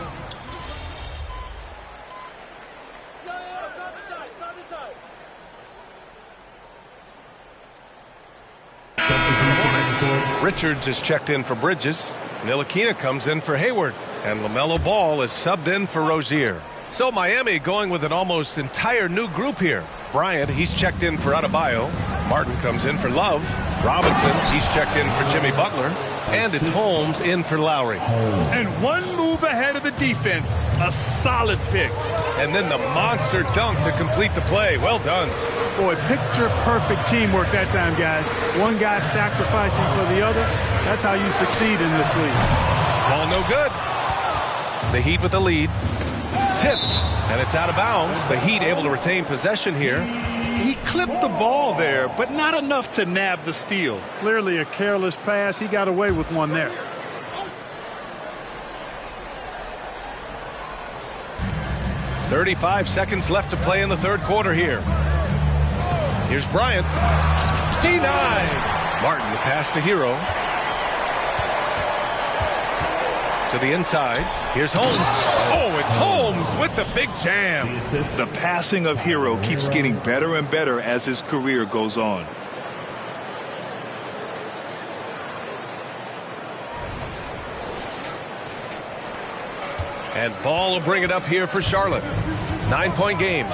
S8: Richards is checked in for Bridges. Ntilikina comes in for Hayward. And LaMelo Ball is subbed in for Rozier. So Miami going with an almost entire new group here. Bryant, he's checked in for Adebayo. Martin comes in for Love. Robinson, he's checked in for Jimmy Butler. And it's Holmes in for Lowry.
S9: And one move ahead of the defense. A solid pick.
S8: And then the monster dunk to complete the play. Well done.
S12: Boy, picture-perfect teamwork that time, guys. One guy sacrificing for the other. That's how you succeed in this league.
S8: Ball no good. The Heat with the lead. Tipped. And it's out of bounds. The Heat able to retain possession here.
S9: He clipped the ball there, but not enough to nab the steal.
S12: Clearly a careless pass. He got away with one there.
S8: .35 seconds left to play in the 3rd quarter here. Here's Bryant. Denied. Martin, the pass to Hero. To the inside. Here's Holmes. Oh, it's Holmes with the big jam.
S9: The passing of Hero keeps getting better and better as his career goes on.
S8: And Ball will bring it up here for Charlotte. 9-point game.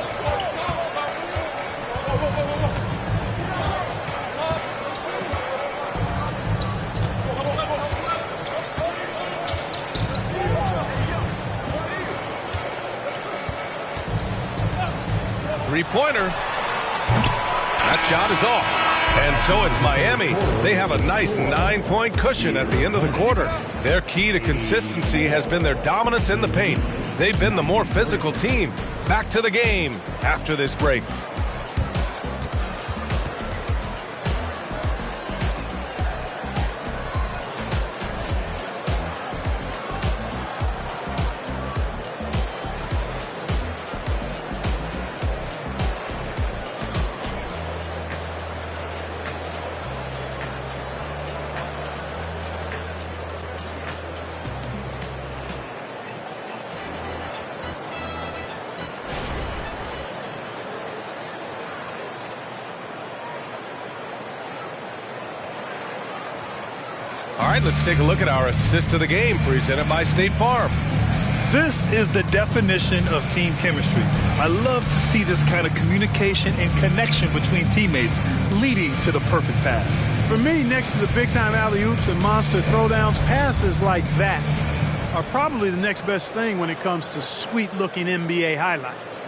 S8: Three-pointer. That shot is off. And so it's Miami. They have a nice 9-point cushion at the end of the quarter. Their key to consistency has been their dominance in the paint. They've been the more physical team. Back to the game after this break. All right, let's take a look at our assist of the game presented by State Farm.
S9: This is the definition of team chemistry. I love to see this kind of communication and connection between teammates leading to the perfect pass.
S12: For me, next to the big-time alley-oops and monster throwdowns, passes like that are probably the next best thing when it comes to sweet-looking NBA highlights.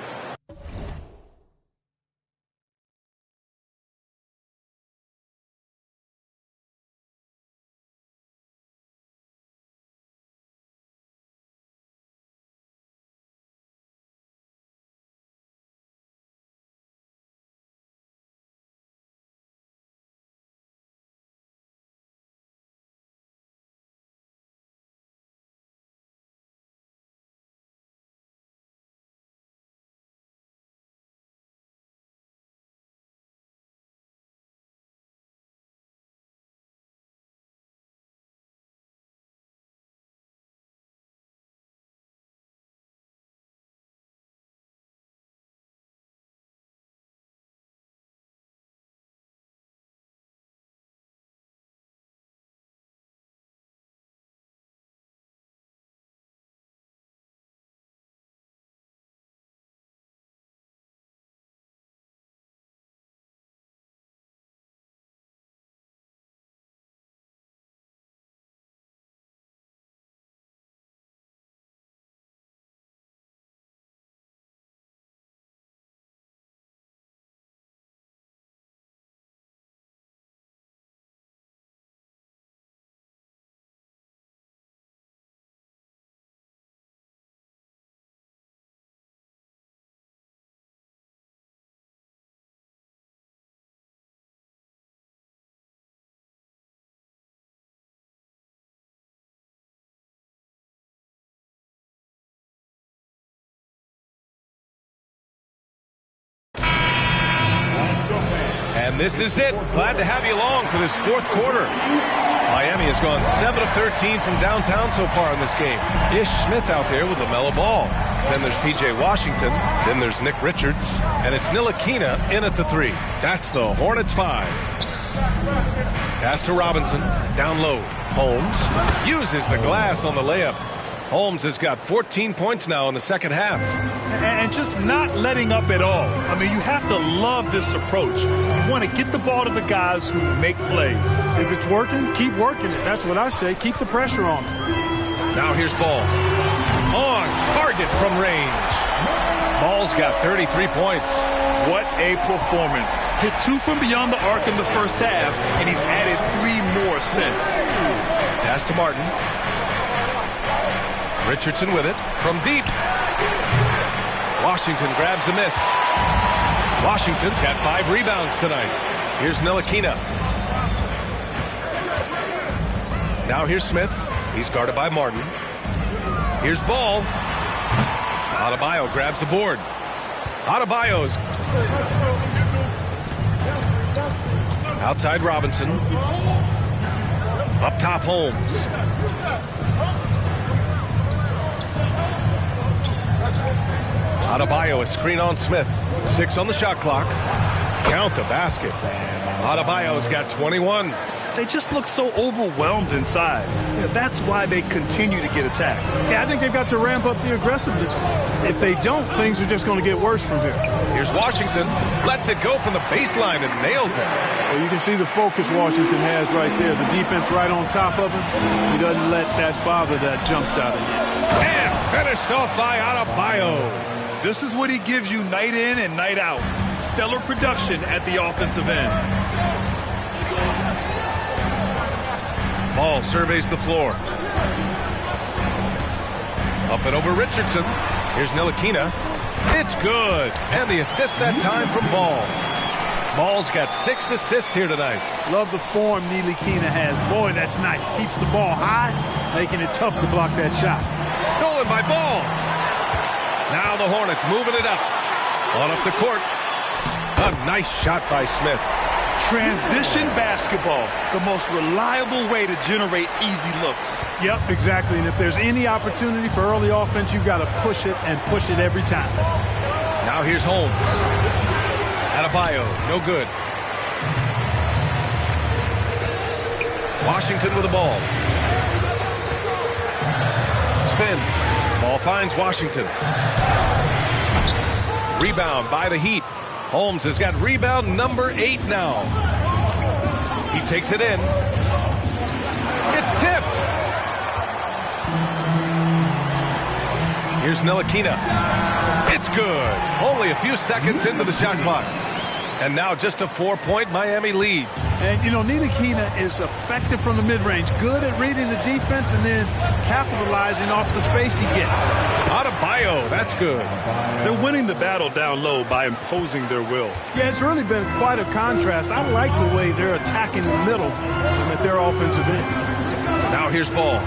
S8: And this is it. Glad to have you along for this fourth quarter. Miami has gone 7 of 13 from downtown so far in this game. Ish Smith out there with LaMelo Ball. Then there's P.J. Washington. Then there's Nick Richards. And it's Ntilikina in at the 3. That's the Hornets 5. Pass to Robinson. Down low. Holmes uses the glass on the layup. Holmes has got 14 points now in the second half.
S9: And just not letting up at all. I mean, you have to love this approach. You want to get the ball to the guys who make plays.
S12: If it's working, keep working it. That's what I say. Keep the pressure on it.
S8: Now here's Ball. On target from range. Ball's got 33 points.
S9: What a performance. Hit 2 from beyond the arc in the first half, and he's added 3 more since.
S8: Pass to Martin. Richardson with it from deep. Washington grabs the miss. Washington's got 5 rebounds tonight. Here's Ntilikina. Now here's Smith. He's guarded by Martin. Here's Ball. Adebayo grabs the board. Adebayo's outside Robinson. Up top Holmes. Adebayo, a screen on Smith. 6 on the shot clock. Count the basket. Adebayo's got 21.
S9: They just look so overwhelmed inside. That's why they continue to get attacked.
S12: Yeah, I think they've got to ramp up the aggressiveness. If they don't, things are just going to get worse from here.
S8: Here's Washington. Lets it go from the baseline and nails it.
S12: Well, you can see the focus Washington has right there. The defense right on top of him. He doesn't let that bother that jump shot.
S8: And finished off by Adebayo.
S9: This is what he gives you night in and night out. Stellar production at the offensive end.
S8: Ball surveys the floor. Up and over Richardson. Here's Ntilikina. It's good. And the assist that time from Ball. Ball's got 6 assists here tonight.
S12: Love the form Ntilikina has. Boy, that's nice. Keeps the ball high, making it tough to block that shot.
S8: Stolen by Ball. Now the Hornets moving it up. On up the court. A nice shot by Smith.
S9: Transition basketball, the most reliable way to generate easy looks.
S12: Yep, exactly. And if there's any opportunity for early offense, you've got to push it and push it every time.
S8: Now here's Holmes. Adebayo, no good. Washington with the ball. Spins. Ball finds Washington. Rebound by the Heat. Holmes has got rebound number 8 now. He takes it in. It's tipped. Here's Ntilikina. It's good. Only a few seconds into the shot clock. And now just a 4-point Miami lead.
S12: And, you know, Ntilikina is effective from the mid-range, good at reading the defense and then capitalizing off the space he gets.
S8: Adebayo, that's good.
S9: They're winning the battle down low by imposing their will.
S12: Yeah, it's really been quite a contrast. I like the way they're attacking the middle at their offensive end.
S8: Now here's Ball.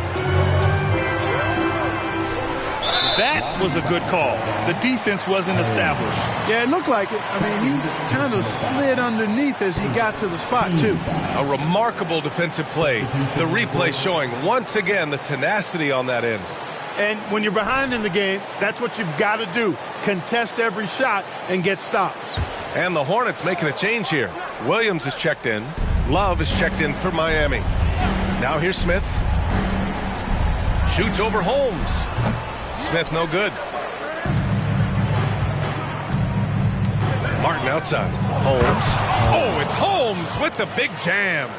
S9: That was a good call. The defense wasn't established.
S12: Yeah, it looked like it. I mean, he kind of slid underneath as he got to the spot, too.
S8: A remarkable defensive play. The replay showing once again the tenacity on that end.
S12: And when you're behind in the game, that's what you've got to do. Contest every shot and get stops.
S8: And the Hornets making a change here. Williams is checked in. Love is checked in for Miami. Now here's Smith. Shoots over Holmes. Smith no good. Martin outside. Holmes. Oh, it's Holmes with the big jam.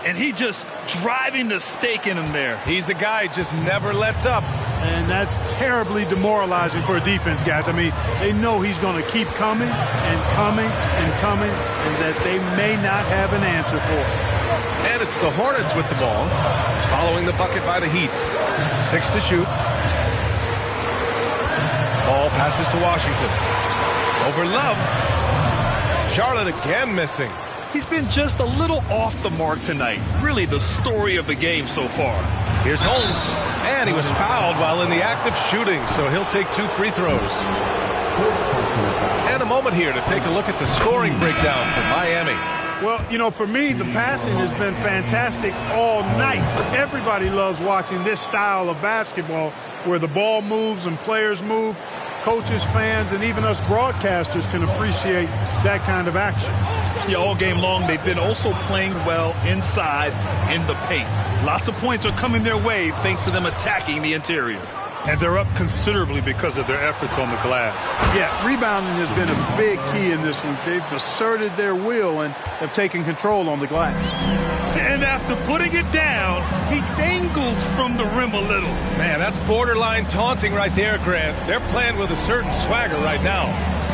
S9: And he just driving the stake in him there.
S8: He's a guy who just never lets up.
S12: And that's terribly demoralizing for a defense, guys. I mean, they know he's going to keep coming and coming and coming, and that they may not have an answer for it.
S8: And it's the Hornets with the ball, following the bucket by the Heat. 6 to shoot. Ball passes to Washington. Over Love. Charlotte again missing.
S9: He's been just a little off the mark tonight. Really the story of the game so far.
S8: Here's Holmes. And he was fouled while in the act of shooting, so he'll take 2 free throws. And a moment here to take a look at the scoring breakdown for Miami.
S12: Well, you know, for me, the passing has been fantastic all night. Everybody loves watching this style of basketball where the ball moves and players move. Coaches, fans, and even us broadcasters can appreciate that kind of action.
S9: Yeah, all game long, they've been also playing well inside in the paint. Lots of points are coming their way thanks to them attacking the interior. And they're up considerably because of their efforts on the glass.
S12: Yeah, rebounding has been a big key in this one. They've asserted their will and have taken control on the glass.
S9: And after putting it down, he dangles from the rim a little.
S8: Man, that's borderline taunting right there, Grant. They're playing with a certain swagger right now.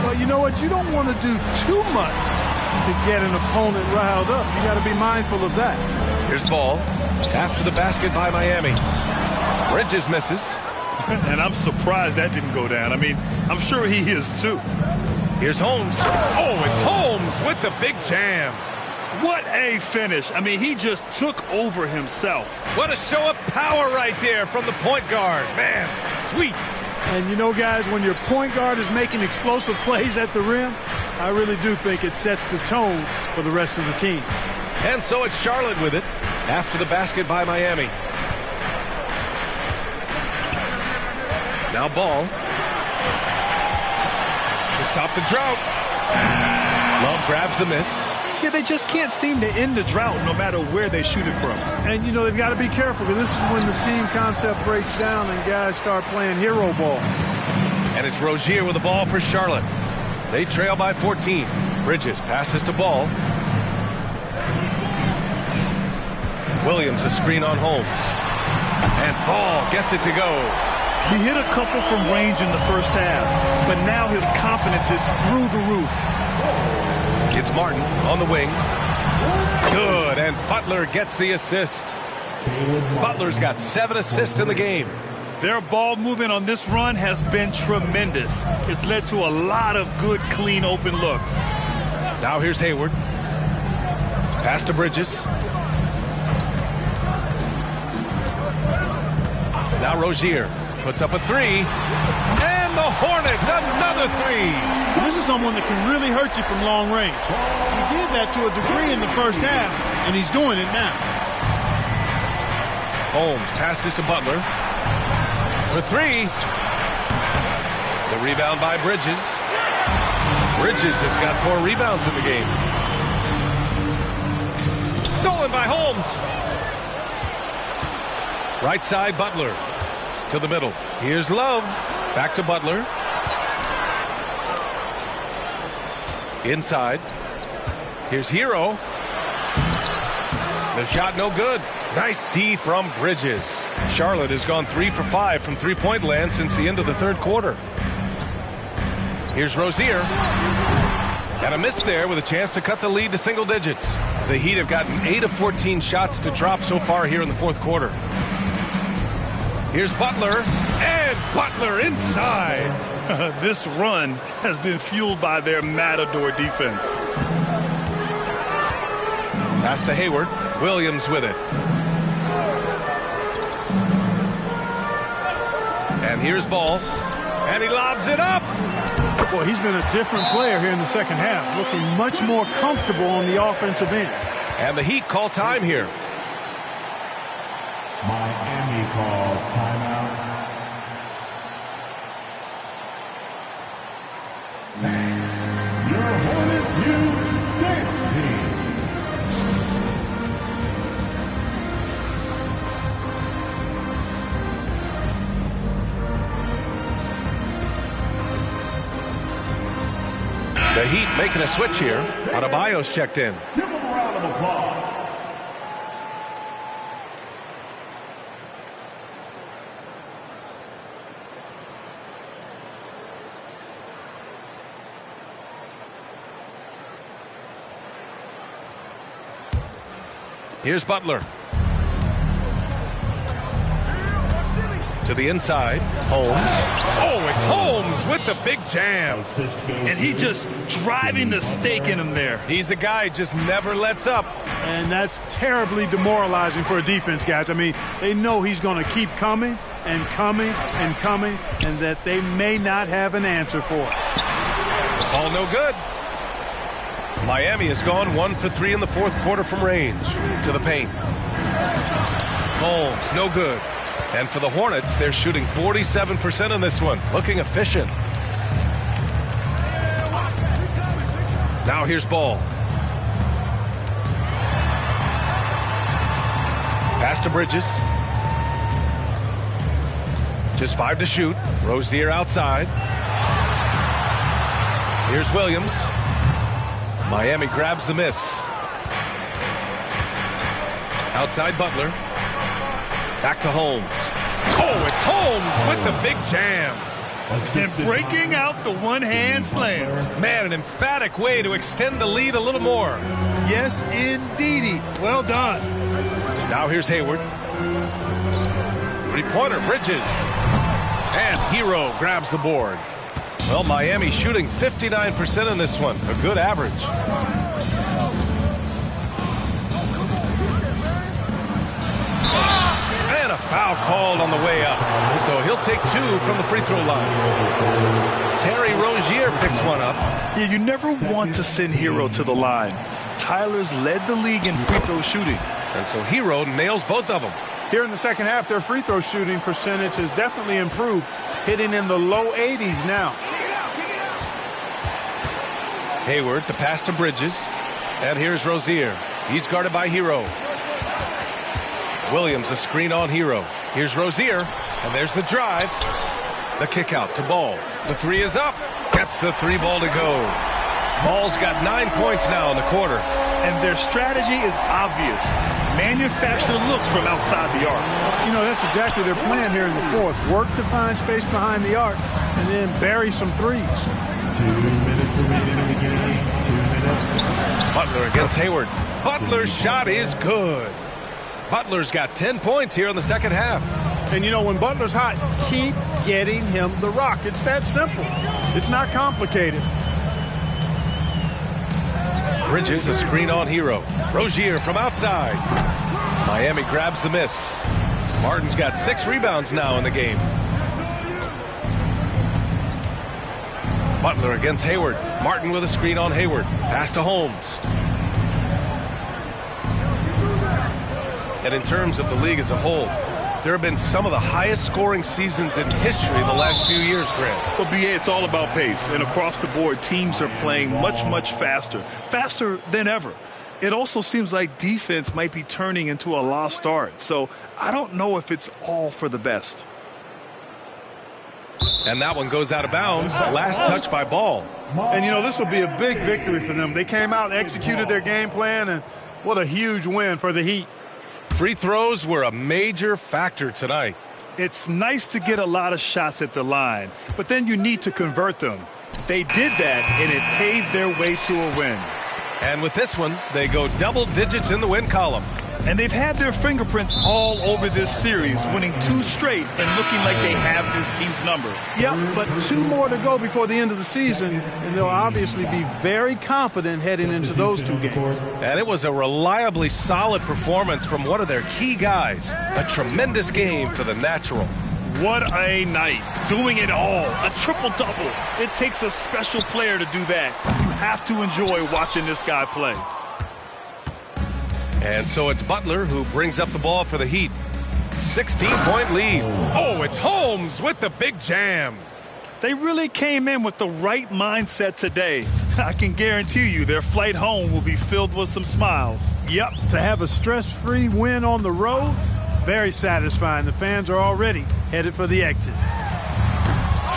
S12: Well, you know what? You don't want to do too much to get an opponent riled up. You got to be mindful of that.
S8: Here's Ball. After the basket by Miami. Bridges misses.
S9: And I'm surprised that didn't go down. I mean, I'm sure he is too.
S8: Here's Holmes. Oh, it's Holmes with the big jam.
S9: What a finish. I mean, he just took over himself.
S8: What a show of power right there from the point guard. Man, sweet.
S12: And you know, guys, when your point guard is making explosive plays at the rim, I really do think it sets the tone for the rest of the team.
S8: And so it's Charlotte with it after the basket by Miami. Now Ball. To stop the drought. Love grabs the miss.
S9: Yeah, they just can't seem to end the drought no matter where they shoot it from.
S12: And, you know, they've got to be careful because this is when the team concept breaks down and guys start playing hero ball.
S8: And it's Rozier with the ball for Charlotte. They trail by 14. Bridges passes to Ball. Williams a screen on Holmes. And Ball gets it to go.
S9: He hit a couple from range in the first half, but now his confidence is through the roof.
S8: It's Martin on the wing. Good, and Butler gets the assist. Butler's got 7 assists in the game.
S9: Their ball movement on this run has been tremendous. It's led to a lot of good, clean, open looks.
S8: Now here's Hayward. Pass to Bridges. Now Rozier puts up a 3. And the Hornets, another 3.
S12: This is someone that can really hurt you from long range. He did that to a degree in the first half, and he's doing it now.
S8: Holmes passes to Butler. For 3. The rebound by Bridges. Bridges has got 4 rebounds in the game. Stolen by Holmes. Right side, Butler. To the middle. Here's Love. Back to Butler. Inside. Here's Hero. The shot no good. Nice D from Bridges. Charlotte has gone 3 for 5 from three-point land since the end of the third quarter. Here's Rozier. And a miss there with a chance to cut the lead to single digits. The Heat have gotten 8 of 14 shots to drop so far here in the fourth quarter. Here's Butler. And Butler inside.
S9: This run has been fueled by their Matador defense.
S8: Pass to Hayward. Williams with it. And here's Ball. And he lobs it up.
S12: Well, he's been a different player here in the second half, looking much more comfortable on the offensive end.
S8: And the Heat call time here.
S10: Miami calls timeout. Your Hornets youth dance team.
S8: The Heat making a switch here. Adebayo's checked in.
S10: Give them a round of applause.
S8: Here's Butler. To the inside. Holmes. Oh, it's Holmes with the big jam.
S9: And he just driving the stake in him there.
S8: He's a guy who just never lets up.
S12: And that's terribly demoralizing for a defense, guys. I mean, they know he's going to keep coming and coming and coming, and that they may not have an answer for it.
S8: All no good. Miami has gone 1 for 3 in the fourth quarter from range. To the paint. Holmes, no good. And for the Hornets, they're shooting 47% in this one. Looking efficient. Now here's Ball. Pass to Bridges. Just 5 to shoot. Rozier outside. Here's Williams. Miami grabs the miss. Outside Butler. Back to Holmes. Oh, it's Holmes with the big jam.
S9: And breaking out the one-hand slam.
S8: Man, an emphatic way to extend the lead a little more.
S12: Yes, indeedy. Well done.
S8: Now here's Hayward. Three-pointer, Bridges. And Hero grabs the board. Well, Miami shooting 59% in this one. A good average. And a foul called on the way up. So he'll take 2 from the free throw line. Terry Rozier picks one up.
S9: Yeah, you never want to send Hero to the line. Tyler's led the league in free throw shooting.
S8: And so Hero nails both of them.
S12: Here in the second half, their free throw shooting percentage has definitely improved, hitting in the low 80s now.
S8: Hayward, the pass to Bridges. And here's Rozier. He's guarded by Hero. Williams, a screen on Hero. Here's Rozier. And there's the drive. The kick out to Ball. The 3 is up. Gets the 3 ball to go. Ball's got 9 points now in the quarter.
S9: And their strategy is obvious. Manufacture looks from outside the arc.
S12: You know, that's exactly their plan here in the fourth. Work to find space behind the arc and then bury some threes.
S10: 2 minutes remaining in the game. 2 minutes.
S8: Butler against Hayward. Butler's shot is good. Butler's got 10 points here in the second half.
S12: And you know, when Butler's hot, keep getting him the rock. It's that simple. It's not complicated.
S8: Bridges, a screen on Hero. Rozier from outside. Miami grabs the miss. Martin's got 6 rebounds now in the game. Butler against Hayward. Martin with a screen on Hayward. Pass to Holmes. And in terms of the league as a whole, there have been some of the highest scoring seasons in history the last few years, Grant.
S9: Well, BA, it's all about pace. And across the board, teams are playing much, much faster. Faster than ever. It also seems like defense might be turning into a lost art, so I don't know if it's all for the best.
S8: And that one goes out of bounds. Last touch by Ball.
S11: And, you know, this will be a big victory for them. They came out and executed their game plan, and what a huge win for the Heat.
S8: Free throws were a major factor tonight.
S9: It's nice to get a lot of shots at the line, but then you need to convert them. They did that, and it paved their way to a win.
S8: And with this one, they go double digits in the win column.
S9: And they've had their fingerprints all over this series, winning 2 straight and looking like they have this team's number.
S12: Yep, but 2 more to go before the end of the season, and they'll obviously be very confident heading into those 2 games.
S8: And it was a reliably solid performance from one of their key guys. A tremendous game for the natural.
S9: What a night. Doing it all. A triple-double. It takes a special player to do that. You have to enjoy watching this guy play.
S8: And so it's Butler who brings up the ball for the Heat. 16-point lead. Oh, it's Holmes with the big jam.
S9: They really came in with the right mindset today. I can guarantee you their flight home will be filled with some smiles.
S12: Yep, to have a stress-free win on the road, very satisfying. The fans are already headed for the exits.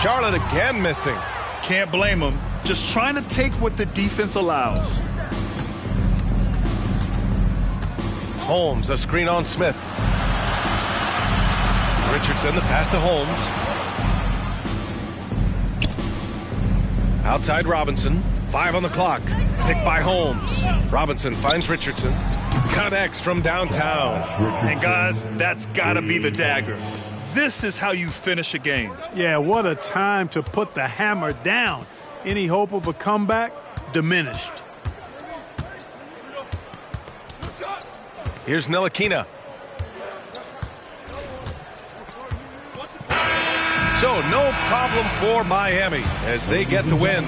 S8: Charlotte again missing.
S9: Can't blame them. Just trying to take what the defense allows.
S8: Holmes, a screen on Smith. Richardson, the pass to Holmes. Outside Robinson. 5 on the clock. Picked by Holmes. Robinson finds Richardson. Connects from downtown.
S9: And guys, that's got to be the dagger. This is how you finish a game.
S12: Yeah, what a time to put the hammer down. Any hope of a comeback? Diminished.
S8: Here's Ntilikina. So no problem for Miami as they get the win.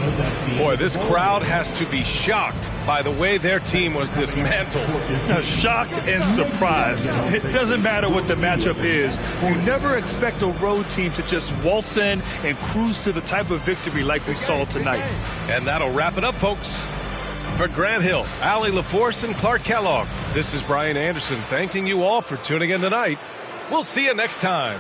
S8: Boy, this crowd has to be shocked by the way their team was dismantled.
S9: Shocked and surprised. It doesn't matter what the matchup is. You never expect a road team to just waltz in and cruise to the type of victory like we saw tonight.
S8: And that'll wrap it up, folks. For Grant Hill, Allie LaForce, and Clark Kellogg, this is Brian Anderson thanking you all for tuning in tonight. We'll see you next time.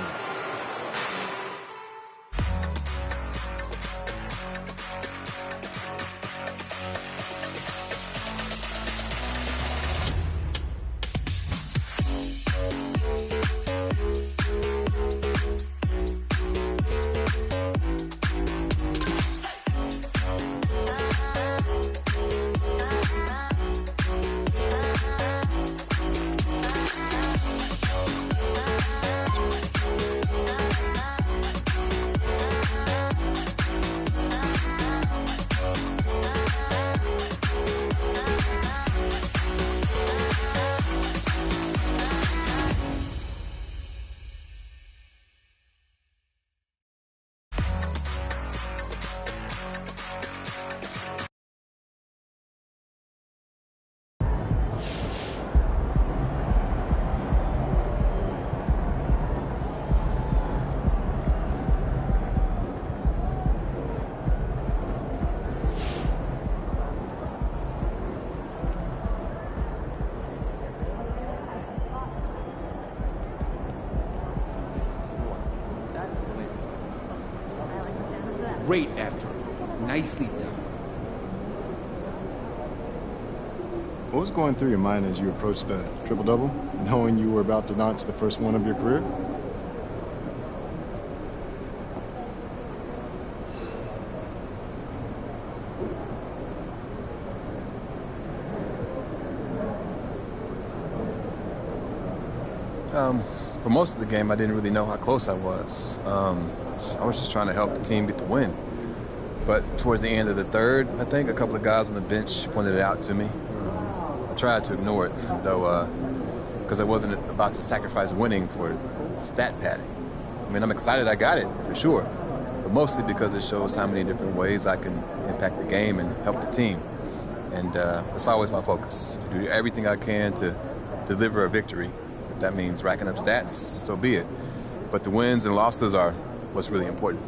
S3: Great effort. Nicely done.
S17: What was going through your mind as you approached the triple-double, knowing you were about to notch the first one of your career?
S18: For most of the game, I didn't really know how close I was. I was just trying to help the team get the win. But towards the end of the third, I think a couple of guys on the bench pointed it out to me. I tried to ignore it, though, because I wasn't about to sacrifice winning for stat padding. I mean, I'm excited I got it, for sure, but mostly because it shows how many different ways I can impact the game and help the team. And it's always my focus, to do everything I can to deliver a victory. If that means racking up stats, so be it. But the wins and losses are what's really important.